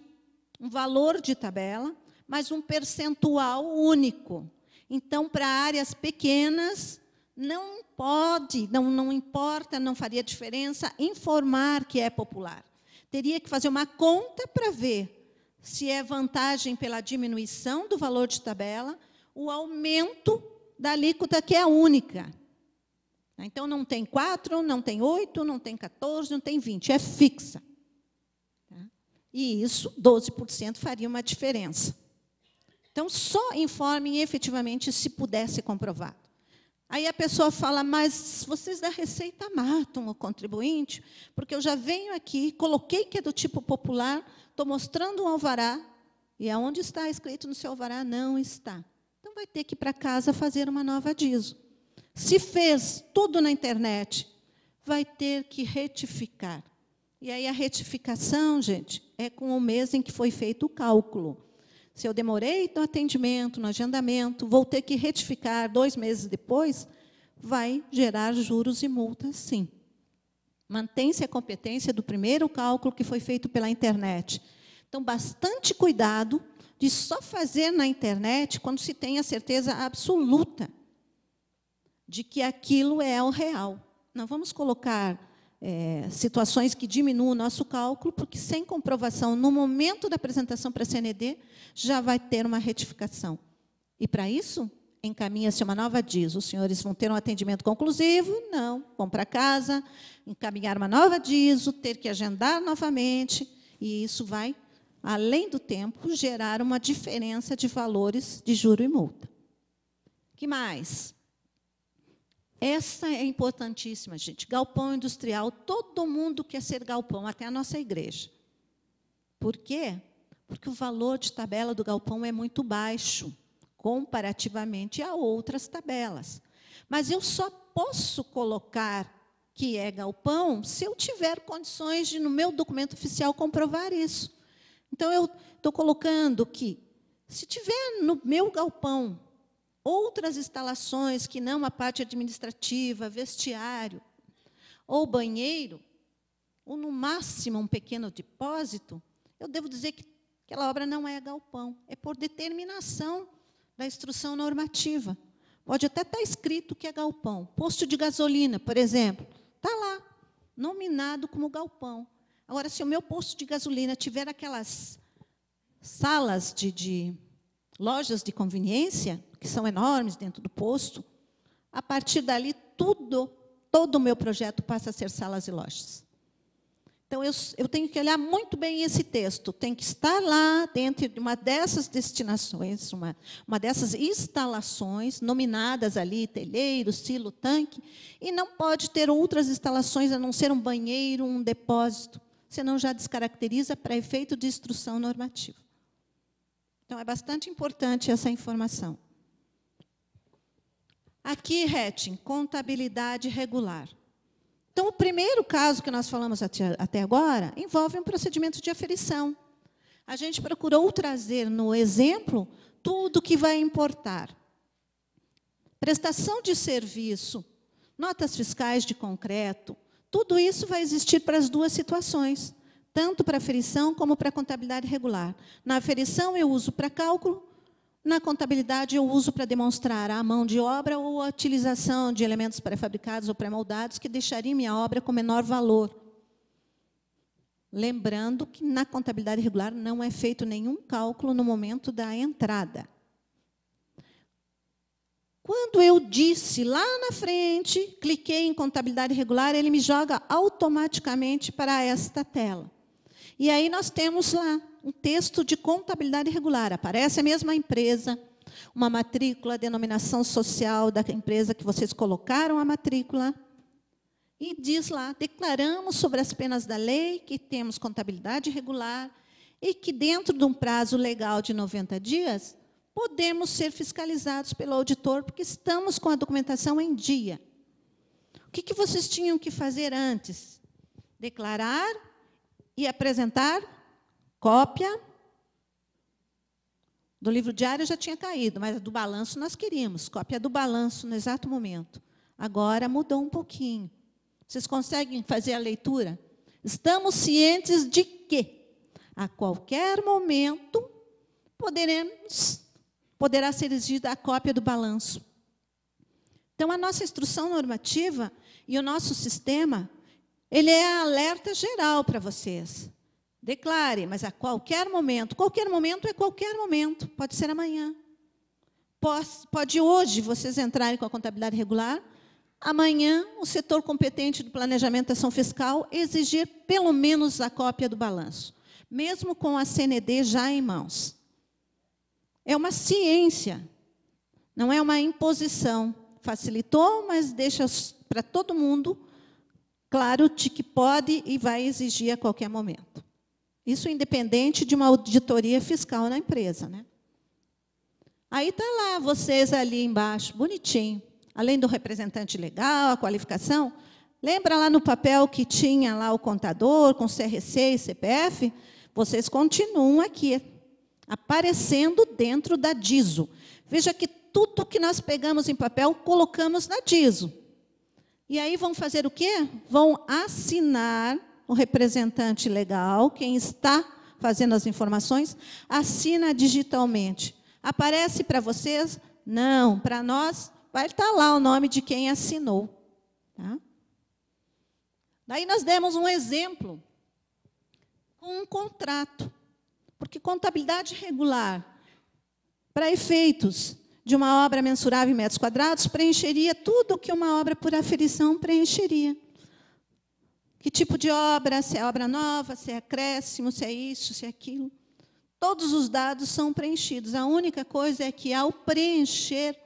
um valor de tabela, mas um percentual único. Então, para áreas pequenas, não pode, não importa, não faria diferença informar que é popular. Teria que fazer uma conta para ver se é vantagem pela diminuição do valor de tabela, o aumento da alíquota, que é única. Então, não tem 4, não tem 8, não tem 14, não tem 20, é fixa. E isso, 12%, faria uma diferença. Então, só informem efetivamente se puder ser comprovado. Aí a pessoa fala, mas vocês da Receita matam o contribuinte, porque eu já venho aqui, coloquei que é do tipo popular, estou mostrando um alvará, e aonde está escrito no seu alvará? Não está. Então, vai ter que ir para casa fazer uma nova DISO. Se fez tudo na internet, vai ter que retificar. E aí a retificação, gente, é com o mês em que foi feito o cálculo. Se eu demorei no atendimento, no agendamento, vou ter que retificar 2 meses depois, vai gerar juros e multas, sim. Mantém-se a competência do primeiro cálculo que foi feito pela internet. Então, bastante cuidado de só fazer na internet quando se tem a certeza absoluta de que aquilo é o real. Não vamos colocar situações que diminuam o nosso cálculo, porque, sem comprovação, no momento da apresentação para a CND, já vai ter uma retificação. E, para isso, encaminha-se uma nova DISO. Os senhores vão ter um atendimento conclusivo? Não. Vão para casa, encaminhar uma nova DISO, ter que agendar novamente, e isso vai, além do tempo, gerar uma diferença de valores de juro e multa. O que mais? Essa é importantíssima, gente. Galpão industrial, todo mundo quer ser galpão, até a nossa igreja. Por quê? Porque o valor de tabela do galpão é muito baixo, comparativamente a outras tabelas. Mas eu só posso colocar que é galpão se eu tiver condições de, no meu documento oficial, comprovar isso. Então, eu estou colocando que, se tiver no meu galpão outras instalações que não a parte administrativa, vestiário ou banheiro, ou, no máximo, um pequeno depósito, eu devo dizer que aquela obra não é galpão. É por determinação da instrução normativa. Pode até estar escrito que é galpão. Posto de gasolina, por exemplo, está lá, nominado como galpão. Agora, se o meu posto de gasolina tiver aquelas salas de lojas de conveniência, que são enormes dentro do posto, a partir dali, todo o meu projeto passa a ser salas e lojas. Então, eu tenho que olhar muito bem esse texto, tem que estar lá dentro de uma dessas destinações, uma dessas instalações, nominadas ali, telheiro, silo, tanque, e não pode ter outras instalações, a não ser um banheiro, um depósito, senão já descaracteriza para efeito de instrução normativa. Então, é bastante importante essa informação. Aqui, Retting, contabilidade regular. Então, o primeiro caso que nós falamos até agora envolve um procedimento de aferição. A gente procurou trazer no exemplo tudo o que vai importar. Prestação de serviço, notas fiscais de concreto, tudo isso vai existir para as duas situações, tanto para aferição como para contabilidade regular. Na aferição, eu uso para cálculo, na contabilidade, eu uso para demonstrar a mão de obra ou a utilização de elementos pré-fabricados ou pré-moldados que deixariam minha obra com menor valor. Lembrando que na contabilidade regular não é feito nenhum cálculo no momento da entrada. Quando eu disse lá na frente, cliquei em contabilidade regular, ele me joga automaticamente para esta tela. E aí nós temos lá um texto de contabilidade regular. Aparece a mesma empresa, uma matrícula, a denominação social da empresa que vocês colocaram a matrícula. E diz lá, declaramos sobre as penas da lei que temos contabilidade regular e que, dentro de um prazo legal de 90 dias, podemos ser fiscalizados pelo auditor, porque estamos com a documentação em dia. O que vocês tinham que fazer antes? Declarar e apresentar cópia do livro diário já tinha caído, mas do balanço nós queríamos, cópia do balanço no exato momento. Agora mudou um pouquinho. Vocês conseguem fazer a leitura Estamos cientes de que, a qualquer momento, poderá ser exigida a cópia do balanço. Então, a nossa instrução normativa e o nosso sistema, ele é alerta geral para vocês. Declare, mas a qualquer momento é qualquer momento, pode ser amanhã. Pode hoje vocês entrarem com a contabilidade regular, amanhã o setor competente do planejamento e ação fiscal exigir pelo menos a cópia do balanço, mesmo com a CND já em mãos. É uma ciência, não é uma imposição. Facilitou, mas deixa para todo mundo claro de que pode e vai exigir a qualquer momento. Isso independente de uma auditoria fiscal na empresa, né? Aí está lá, vocês ali embaixo, bonitinho. Além do representante legal, a qualificação, lembra lá no papel que tinha lá o contador com CRC e CPF? Vocês continuam aqui, aparecendo dentro da DISO. Veja que tudo que nós pegamos em papel, colocamos na DISO. E aí vão fazer o quê? Vão assinar o representante legal, quem está fazendo as informações, assina digitalmente. Aparece para vocês? Não, para nós vai estar lá o nome de quem assinou. Tá? Daí nós demos um exemplo com um contrato. Porque contabilidade regular, para efeitos de uma obra mensurável em metros quadrados, preencheria tudo o que uma obra por aferição preencheria. Que tipo de obra, se é obra nova, se é acréscimo, se é isso, se é aquilo. Todos os dados são preenchidos. A única coisa é que, ao preencher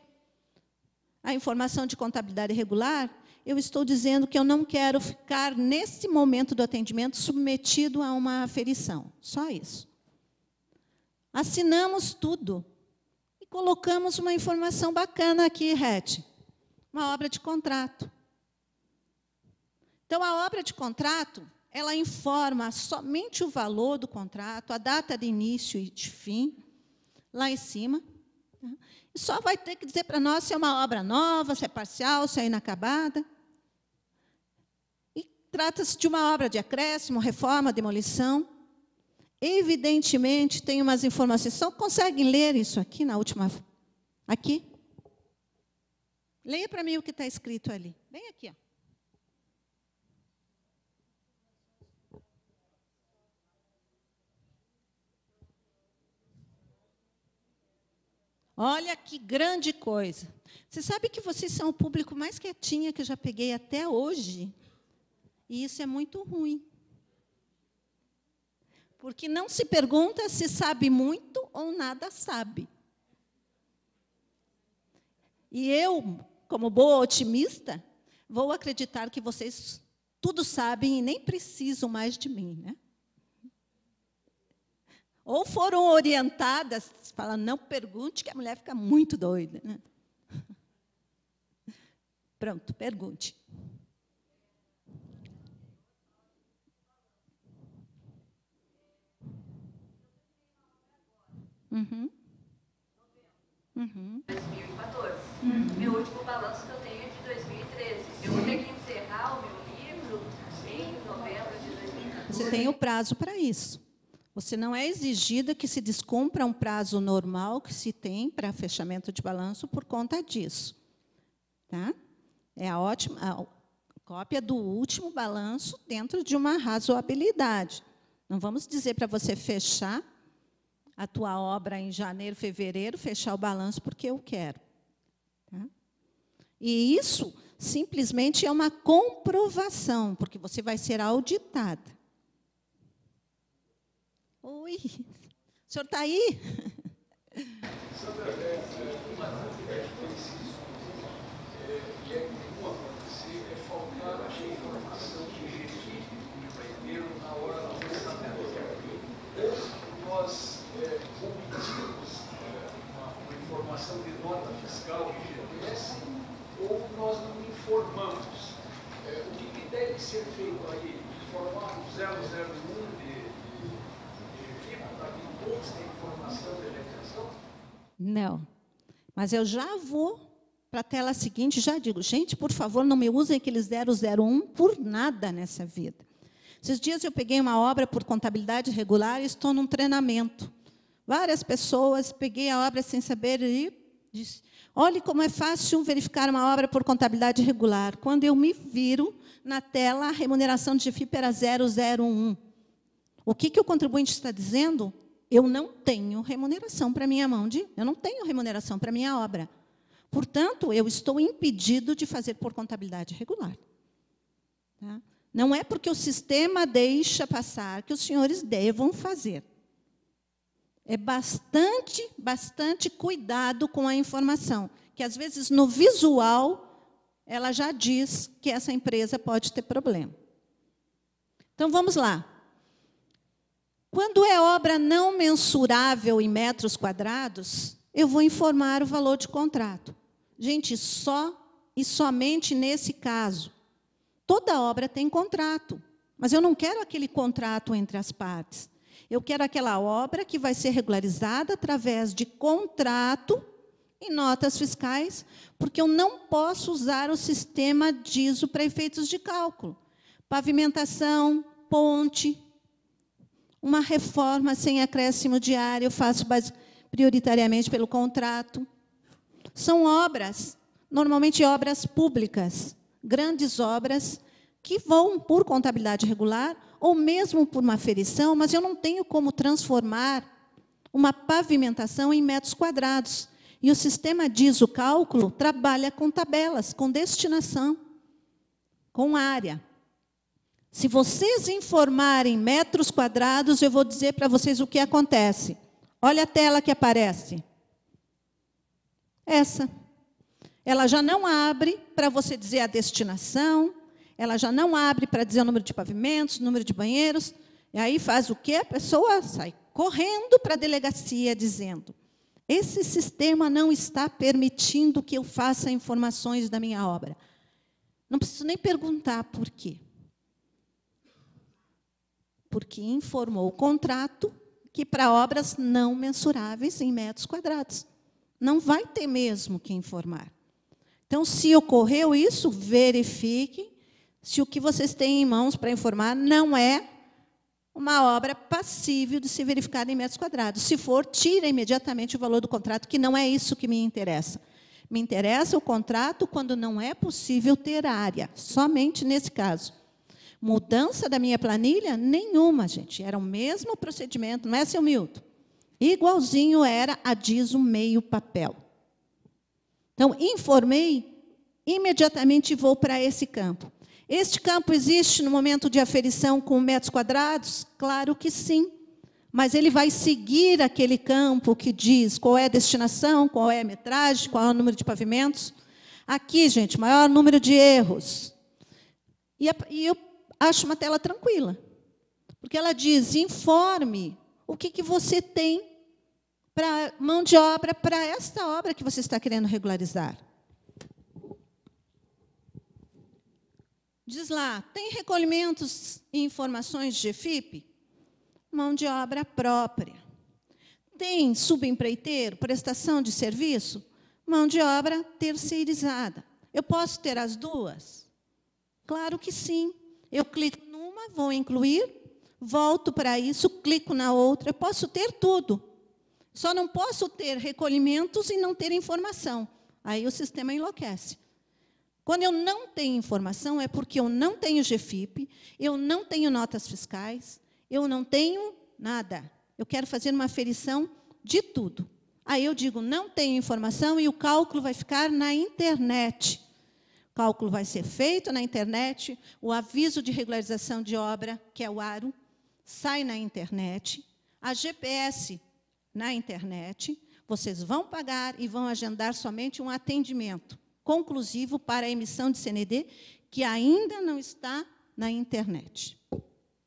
a informação de contabilidade regular, eu estou dizendo que eu não quero ficar, nesse momento do atendimento, submetido a uma aferição. Só isso. Assinamos tudo. E colocamos uma informação bacana aqui, Rete. Uma obra de contrato. Então, a obra de contrato, ela informa somente o valor do contrato, a data de início e de fim, lá em cima. E só vai ter que dizer para nós se é uma obra nova, se é parcial, se é inacabada. E trata-se de uma obra de acréscimo, reforma, demolição. Evidentemente, tem umas informações. Só conseguem ler isso aqui na última... Aqui? Leia para mim o que está escrito ali. Bem aqui, ó. Olha que grande coisa. Você sabe que vocês são o público mais quietinho que eu já peguei até hoje? E isso é muito ruim. Porque não se pergunta se sabe muito ou nada sabe. E eu, como boa otimista, vou acreditar que vocês tudo sabem e nem precisam mais de mim, né? Ou foram orientadas, falando, não pergunte, que a mulher fica muito doida. Né? Pronto, pergunte. Uhum.
2014. Meu último balanço que eu tenho é de 2013. Eu vou ter que encerrar o meu livro em novembro de 2014.
Você tem o prazo para isso. Você não é exigida que se descumpra um prazo normal que se tem para fechamento de balanço por conta disso. Tá? É a cópia do último balanço dentro de uma razoabilidade. Não vamos dizer para você fechar a tua obra em janeiro, fevereiro, fechar o balanço porque eu quero. Tá? E isso simplesmente é uma comprovação, porque você vai ser auditada. Oi, o senhor está aí?
Sandra, uma dúvida que preciso, que é comum acontecer, é faltar a informação que verifique o empreiteiro na hora do orçamento. Ou nós omitimos uma informação de nota fiscal do IGPS, ou nós não informamos. O que deve ser feito aí? Informar o 001 de informação de eleição?
Não. Mas eu já vou para a tela seguinte e já digo, gente, por favor, não me usem aqueles 001 por nada nessa vida. Esses dias eu peguei uma obra por contabilidade regular e estou num treinamento. Várias pessoas, peguei a obra sem saber e disse, olhe como é fácil verificar uma obra por contabilidade regular. Quando eu me viro na tela, a remuneração de GFIP era 001. O que o contribuinte está dizendo? Eu não tenho remuneração para minha mão eu não tenho remuneração para minha obra. Portanto, eu estou impedido de fazer por contabilidade regular. Tá? Não é porque o sistema deixa passar que os senhores devam fazer. É bastante cuidado com a informação, que às vezes no visual ela já diz que essa empresa pode ter problema. Então vamos lá. Quando é obra não mensurável em metros quadrados, eu vou informar o valor de contrato. Gente, só e somente nesse caso. Toda obra tem contrato, mas eu não quero aquele contrato entre as partes. Eu quero aquela obra que vai ser regularizada através de contrato e notas fiscais, porque eu não posso usar o sistema DISO para efeitos de cálculo. Pavimentação, ponte, uma reforma sem acréscimo diário, eu faço prioritariamente pelo contrato. São obras, normalmente obras públicas, grandes obras, que vão por contabilidade regular, ou mesmo por uma aferição, mas eu não tenho como transformar uma pavimentação em metros quadrados. E o sistema DISO cálculo trabalha com tabelas, com destinação, com área. Se vocês informarem metros quadrados, eu vou dizer para vocês o que acontece. Olha a tela que aparece. Essa. Ela já não abre para você dizer a destinação, ela já não abre para dizer o número de pavimentos, número de banheiros, e aí faz o quê? A pessoa sai correndo para a delegacia dizendo, esse sistema não está permitindo que eu faça informações da minha obra. Não preciso nem perguntar por quê. Porque informou o contrato que para obras não mensuráveis em metros quadrados. Não vai ter mesmo que informar. Então, se ocorreu isso, verifiquem se o que vocês têm em mãos para informar não é uma obra passível de ser verificada em metros quadrados. Se for, tira imediatamente o valor do contrato, que não é isso que me interessa. Me interessa o contrato quando não é possível ter área, somente nesse caso. Mudança da minha planilha? Nenhuma, gente. Era o mesmo procedimento, não é, seu Milton? Igualzinho era a DISO meio papel. Então, informei, imediatamente vou para esse campo. Este campo existe no momento de aferição com metros quadrados? Claro que sim. Mas ele vai seguir aquele campo que diz qual é a destinação, qual é a metragem, qual é o número de pavimentos. Aqui, gente, maior número de erros. E eu acho uma tela tranquila. Porque ela diz, informe o que você tem para mão de obra para esta obra que você está querendo regularizar. Diz lá, tem recolhimentos e informações de GFIP? Mão de obra própria. Tem subempreiteiro, prestação de serviço? Mão de obra terceirizada. Eu posso ter as duas? Claro que sim. Eu clico numa, vou incluir, volto para isso, clico na outra. Eu posso ter tudo. Só não posso ter recolhimentos e não ter informação. Aí o sistema enlouquece. Quando eu não tenho informação, é porque eu não tenho GFIP, eu não tenho notas fiscais, eu não tenho nada. Eu quero fazer uma aferição de tudo. Aí eu digo, não tenho informação e o cálculo vai ficar na internet. O cálculo vai ser feito na internet, o aviso de regularização de obra, que é o ARO, sai na internet, a GPS na internet, vocês vão pagar e vão agendar somente um atendimento conclusivo para a emissão de CND, que ainda não está na internet.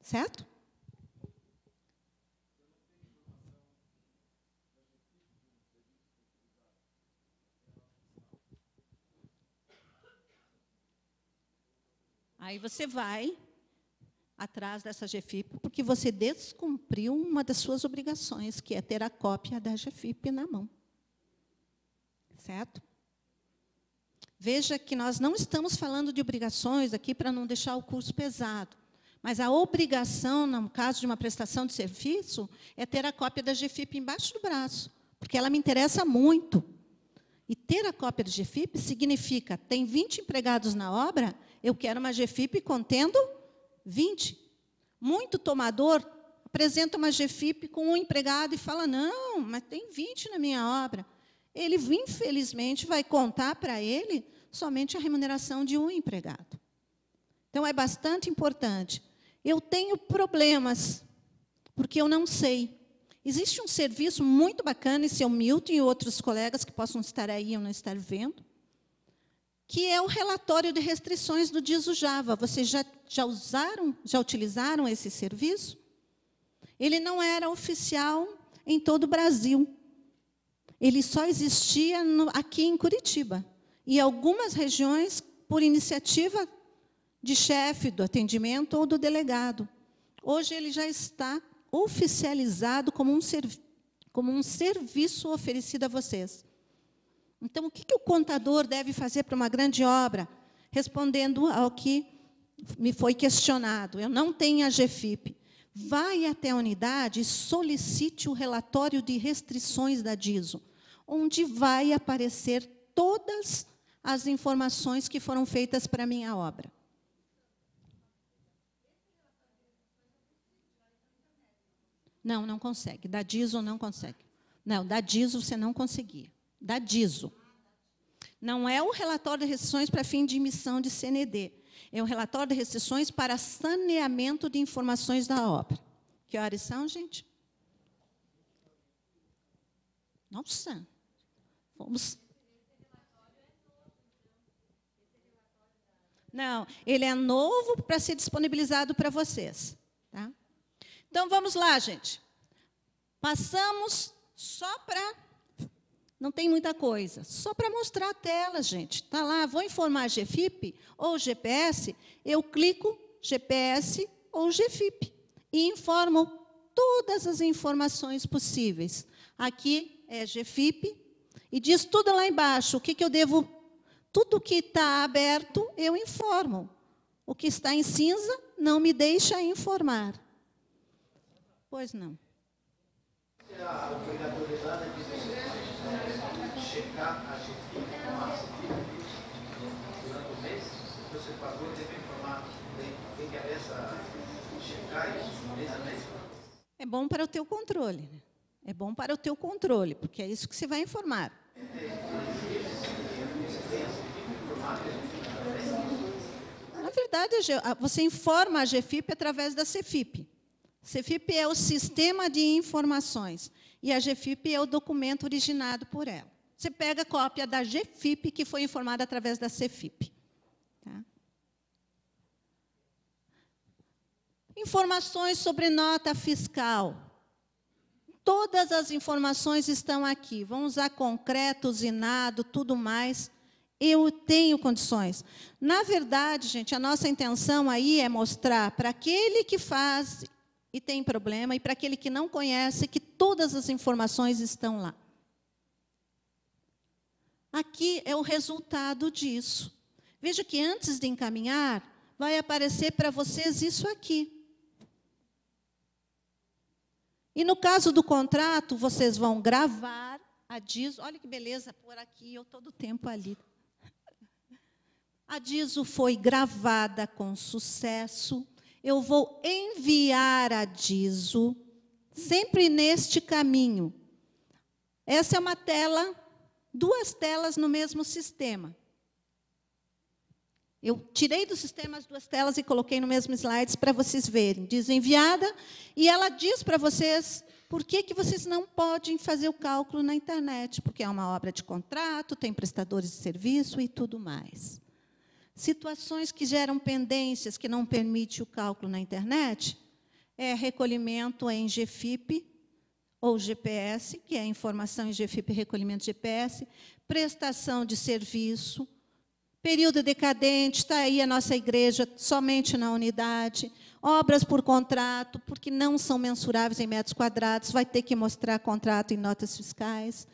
Certo? Aí você vai atrás dessa GFIP, porque você descumpriu uma das suas obrigações, que é ter a cópia da GFIP na mão. Certo? Veja que nós não estamos falando de obrigações aqui para não deixar o curso pesado, Mas a obrigação, no caso de uma prestação de serviço, é ter a cópia da GFIP embaixo do braço, porque ela me interessa muito. E ter a cópia da GFIP significa, tem 20 empregados na obra, eu quero uma GFIP contendo 20. Muito tomador apresenta uma GFIP com um empregado e fala, não, mas tem 20 na minha obra. Ele, infelizmente, vai contar para ele somente a remuneração de um empregado. Então, é bastante importante. Eu tenho problemas, porque eu não sei. Existe um serviço muito bacana, e seu Milton e outros colegas que possam estar aí ou não estar vendo, que é o relatório de restrições do DISO Java. Vocês já utilizaram esse serviço? Ele não era oficial em todo o Brasil. Ele só existia aqui em Curitiba. E algumas regiões, por iniciativa de chefe do atendimento ou do delegado. Hoje ele já está oficializado como um serviço oferecido a vocês. Então, o que o contador deve fazer para uma grande obra? Respondendo ao que me foi questionado. Eu não tenho a GFIP. Vai até a unidade e solicite o relatório de restrições da DISO, onde vai aparecer todas as informações que foram feitas para a minha obra. Não, não consegue. Da DISO não consegue. Não, da DISO você não conseguia. Da DISO. Não é o relatório de restrições para fim de emissão de CND. É o relatório de restrições para saneamento de informações da obra. Que horas são, gente? Nossa. Vamos. Não, ele é novo para ser disponibilizado para vocês. Tá? Então, vamos lá, gente. Passamos só para... Não tem muita coisa. Só para mostrar a tela, gente. Está lá, vou informar GFIP ou GPS, eu clico GPS ou GFIP e informo todas as informações possíveis. Aqui é GFIP e diz tudo lá embaixo, o que eu devo... Tudo que está aberto, eu informo. O que está em cinza, não me deixa informar. Pois não.
A obrigatoriedade de checar a GFIP com a CFIP durante o mês, você pagou e deve informar quem quer checar isso mês a mês?
É bom para o teu controle. Né? É bom para o teu controle, porque é isso que você vai informar. Na verdade, você informa a GFIP através da CFIP. CFIP é o sistema de informações e a GFIP é o documento originado por ela. Você pega a cópia da GFIP que foi informada através da CFIP. Tá? Informações sobre nota fiscal. Todas as informações estão aqui. Vamos usar concreto, usinado, tudo mais. Eu tenho condições. Na verdade, gente, a nossa intenção aí é mostrar para aquele que faz e tem problema, e para aquele que não conhece, que todas as informações estão lá. Aqui é o resultado disso. Veja que antes de encaminhar, vai aparecer para vocês isso aqui. E no caso do contrato, vocês vão gravar a DISO. Olha que beleza, por aqui, eu todo o tempo ali. A DISO foi gravada com sucesso. Eu vou enviar a DISO, sempre neste caminho. Essa é uma tela, 2 telas no mesmo sistema. Eu tirei do sistema as 2 telas e coloquei no mesmo slides para vocês verem. Diz enviada, e ela diz para vocês por que vocês não podem fazer o cálculo na internet, porque é uma obra de contrato, tem prestadores de serviço e tudo mais. Situações que geram pendências que não permitem o cálculo na internet é recolhimento em GFIP ou GPS, que é informação em GFIP e recolhimento GPS, prestação de serviço, período decadente, está aí a nossa igreja somente na unidade, obras por contrato, porque não são mensuráveis em metros quadrados, vai ter que mostrar contrato em notas fiscais,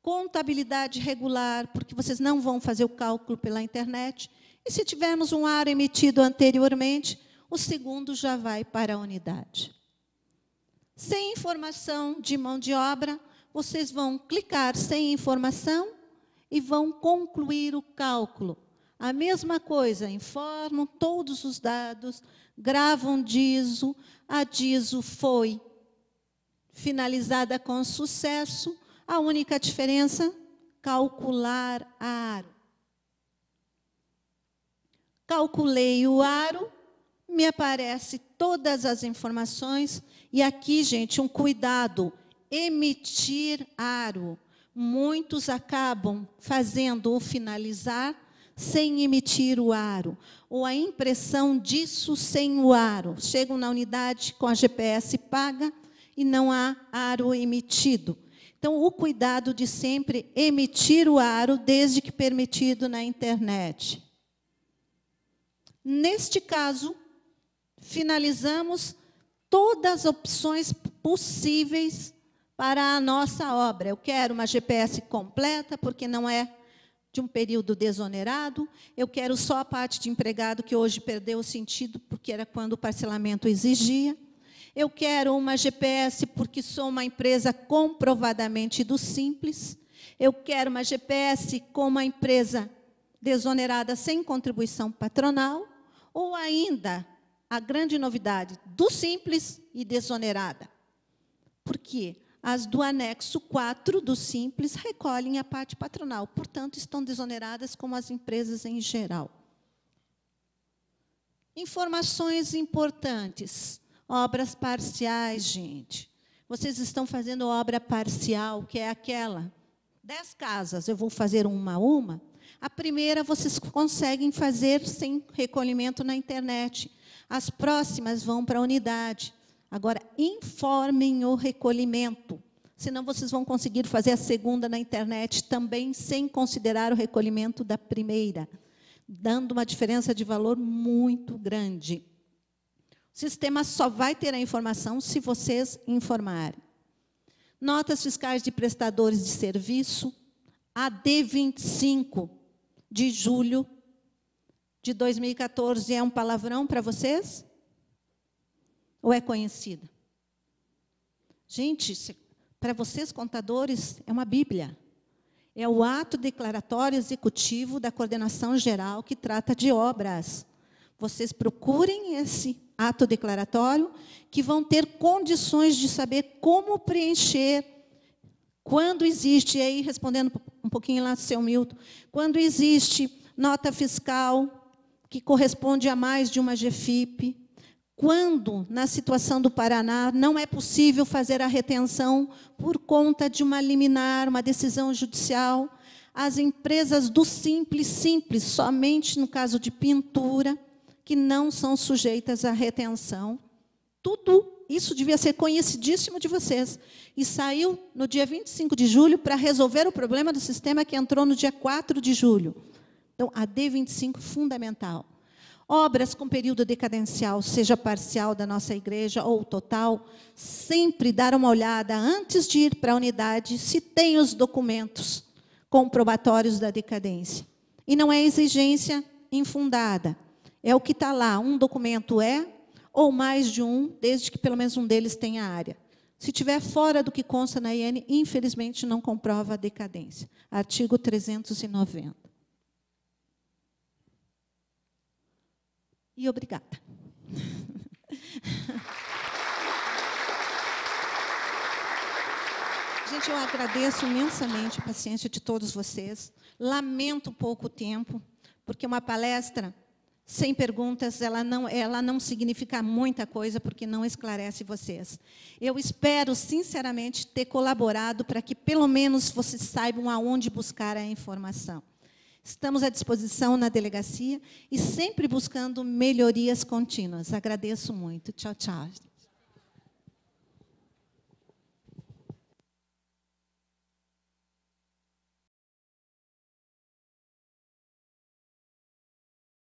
contabilidade regular, porque vocês não vão fazer o cálculo pela internet. E se tivermos um ARO emitido anteriormente, o segundo já vai para a unidade. Sem informação de mão de obra, vocês vão clicar sem informação e vão concluir o cálculo. A mesma coisa, informam todos os dados, gravam DISO, a DISO foi finalizada com sucesso, a única diferença, calcular aro. Calculei o aro, me aparece todas as informações, e aqui, gente, um cuidado, emitir aro. Muitos acabam fazendo o finalizar sem emitir o aro, ou a impressão disso sem o aro. Chegam na unidade com a GPS paga e não há aro emitido. Então, o cuidado de sempre emitir o aro, desde que permitido na internet. Neste caso, finalizamos todas as opções possíveis para a nossa obra. Eu quero uma GPS completa, porque não é de um período desonerado. Eu quero só a parte de empregado, que hoje perdeu o sentido, porque era quando o parcelamento exigia. Eu quero uma GPS porque sou uma empresa comprovadamente do Simples. Eu quero uma GPS com uma empresa desonerada sem contribuição patronal. Ou ainda, a grande novidade, do Simples e desonerada. Por quê? As do anexo 4 do Simples recolhem a parte patronal. Portanto, estão desoneradas como as empresas em geral. Informações importantes. Obras parciais, gente. Vocês estão fazendo obra parcial, que é aquela. 10 casas, eu vou fazer uma a uma. A primeira, vocês conseguem fazer sem recolhimento na internet. As próximas vão para a unidade. Agora, informem o recolhimento. Senão, vocês vão conseguir fazer a segunda na internet também, sem considerar o recolhimento da primeira, dando uma diferença de valor muito grande. O sistema só vai ter a informação se vocês informarem. Notas fiscais de prestadores de serviço, a D25 de julho de 2014, é um palavrão para vocês? Ou é conhecida? Gente, para vocês, contadores, é uma Bíblia. É o ato declaratório executivo da Coordenação Geral que trata de obras. Vocês procurem esse ato declaratório, que vão ter condições de saber como preencher, quando existe, e aí respondendo um pouquinho lá, seu Milton, quando existe nota fiscal que corresponde a mais de uma GFIP, quando, na situação do Paraná, não é possível fazer a retenção por conta de uma liminar, uma decisão judicial, as empresas do Simples, somente no caso de pintura, que não são sujeitas à retenção. Tudo isso devia ser conhecidíssimo de vocês. E saiu no dia 25 de julho para resolver o problema do sistema que entrou no dia 4 de julho. Então, a D25 fundamental. Obras com período decadencial, seja parcial da nossa igreja ou total, sempre dar uma olhada antes de ir para a unidade se tem os documentos comprobatórios da decadência. E não é exigência infundada. É o que está lá, um documento ou mais de um, desde que pelo menos um deles tenha área. Se estiver fora do que consta na IN, infelizmente não comprova a decadência. Artigo 390. E obrigada. Gente, eu agradeço imensamente a paciência de todos vocês. Lamento pouco tempo, porque uma palestra sem perguntas, ela não significa muita coisa, porque não esclarece vocês. Eu espero, sinceramente, ter colaborado para que, pelo menos, vocês saibam aonde buscar a informação. Estamos à disposição na delegacia e sempre buscando melhorias contínuas. Agradeço muito. Tchau, tchau.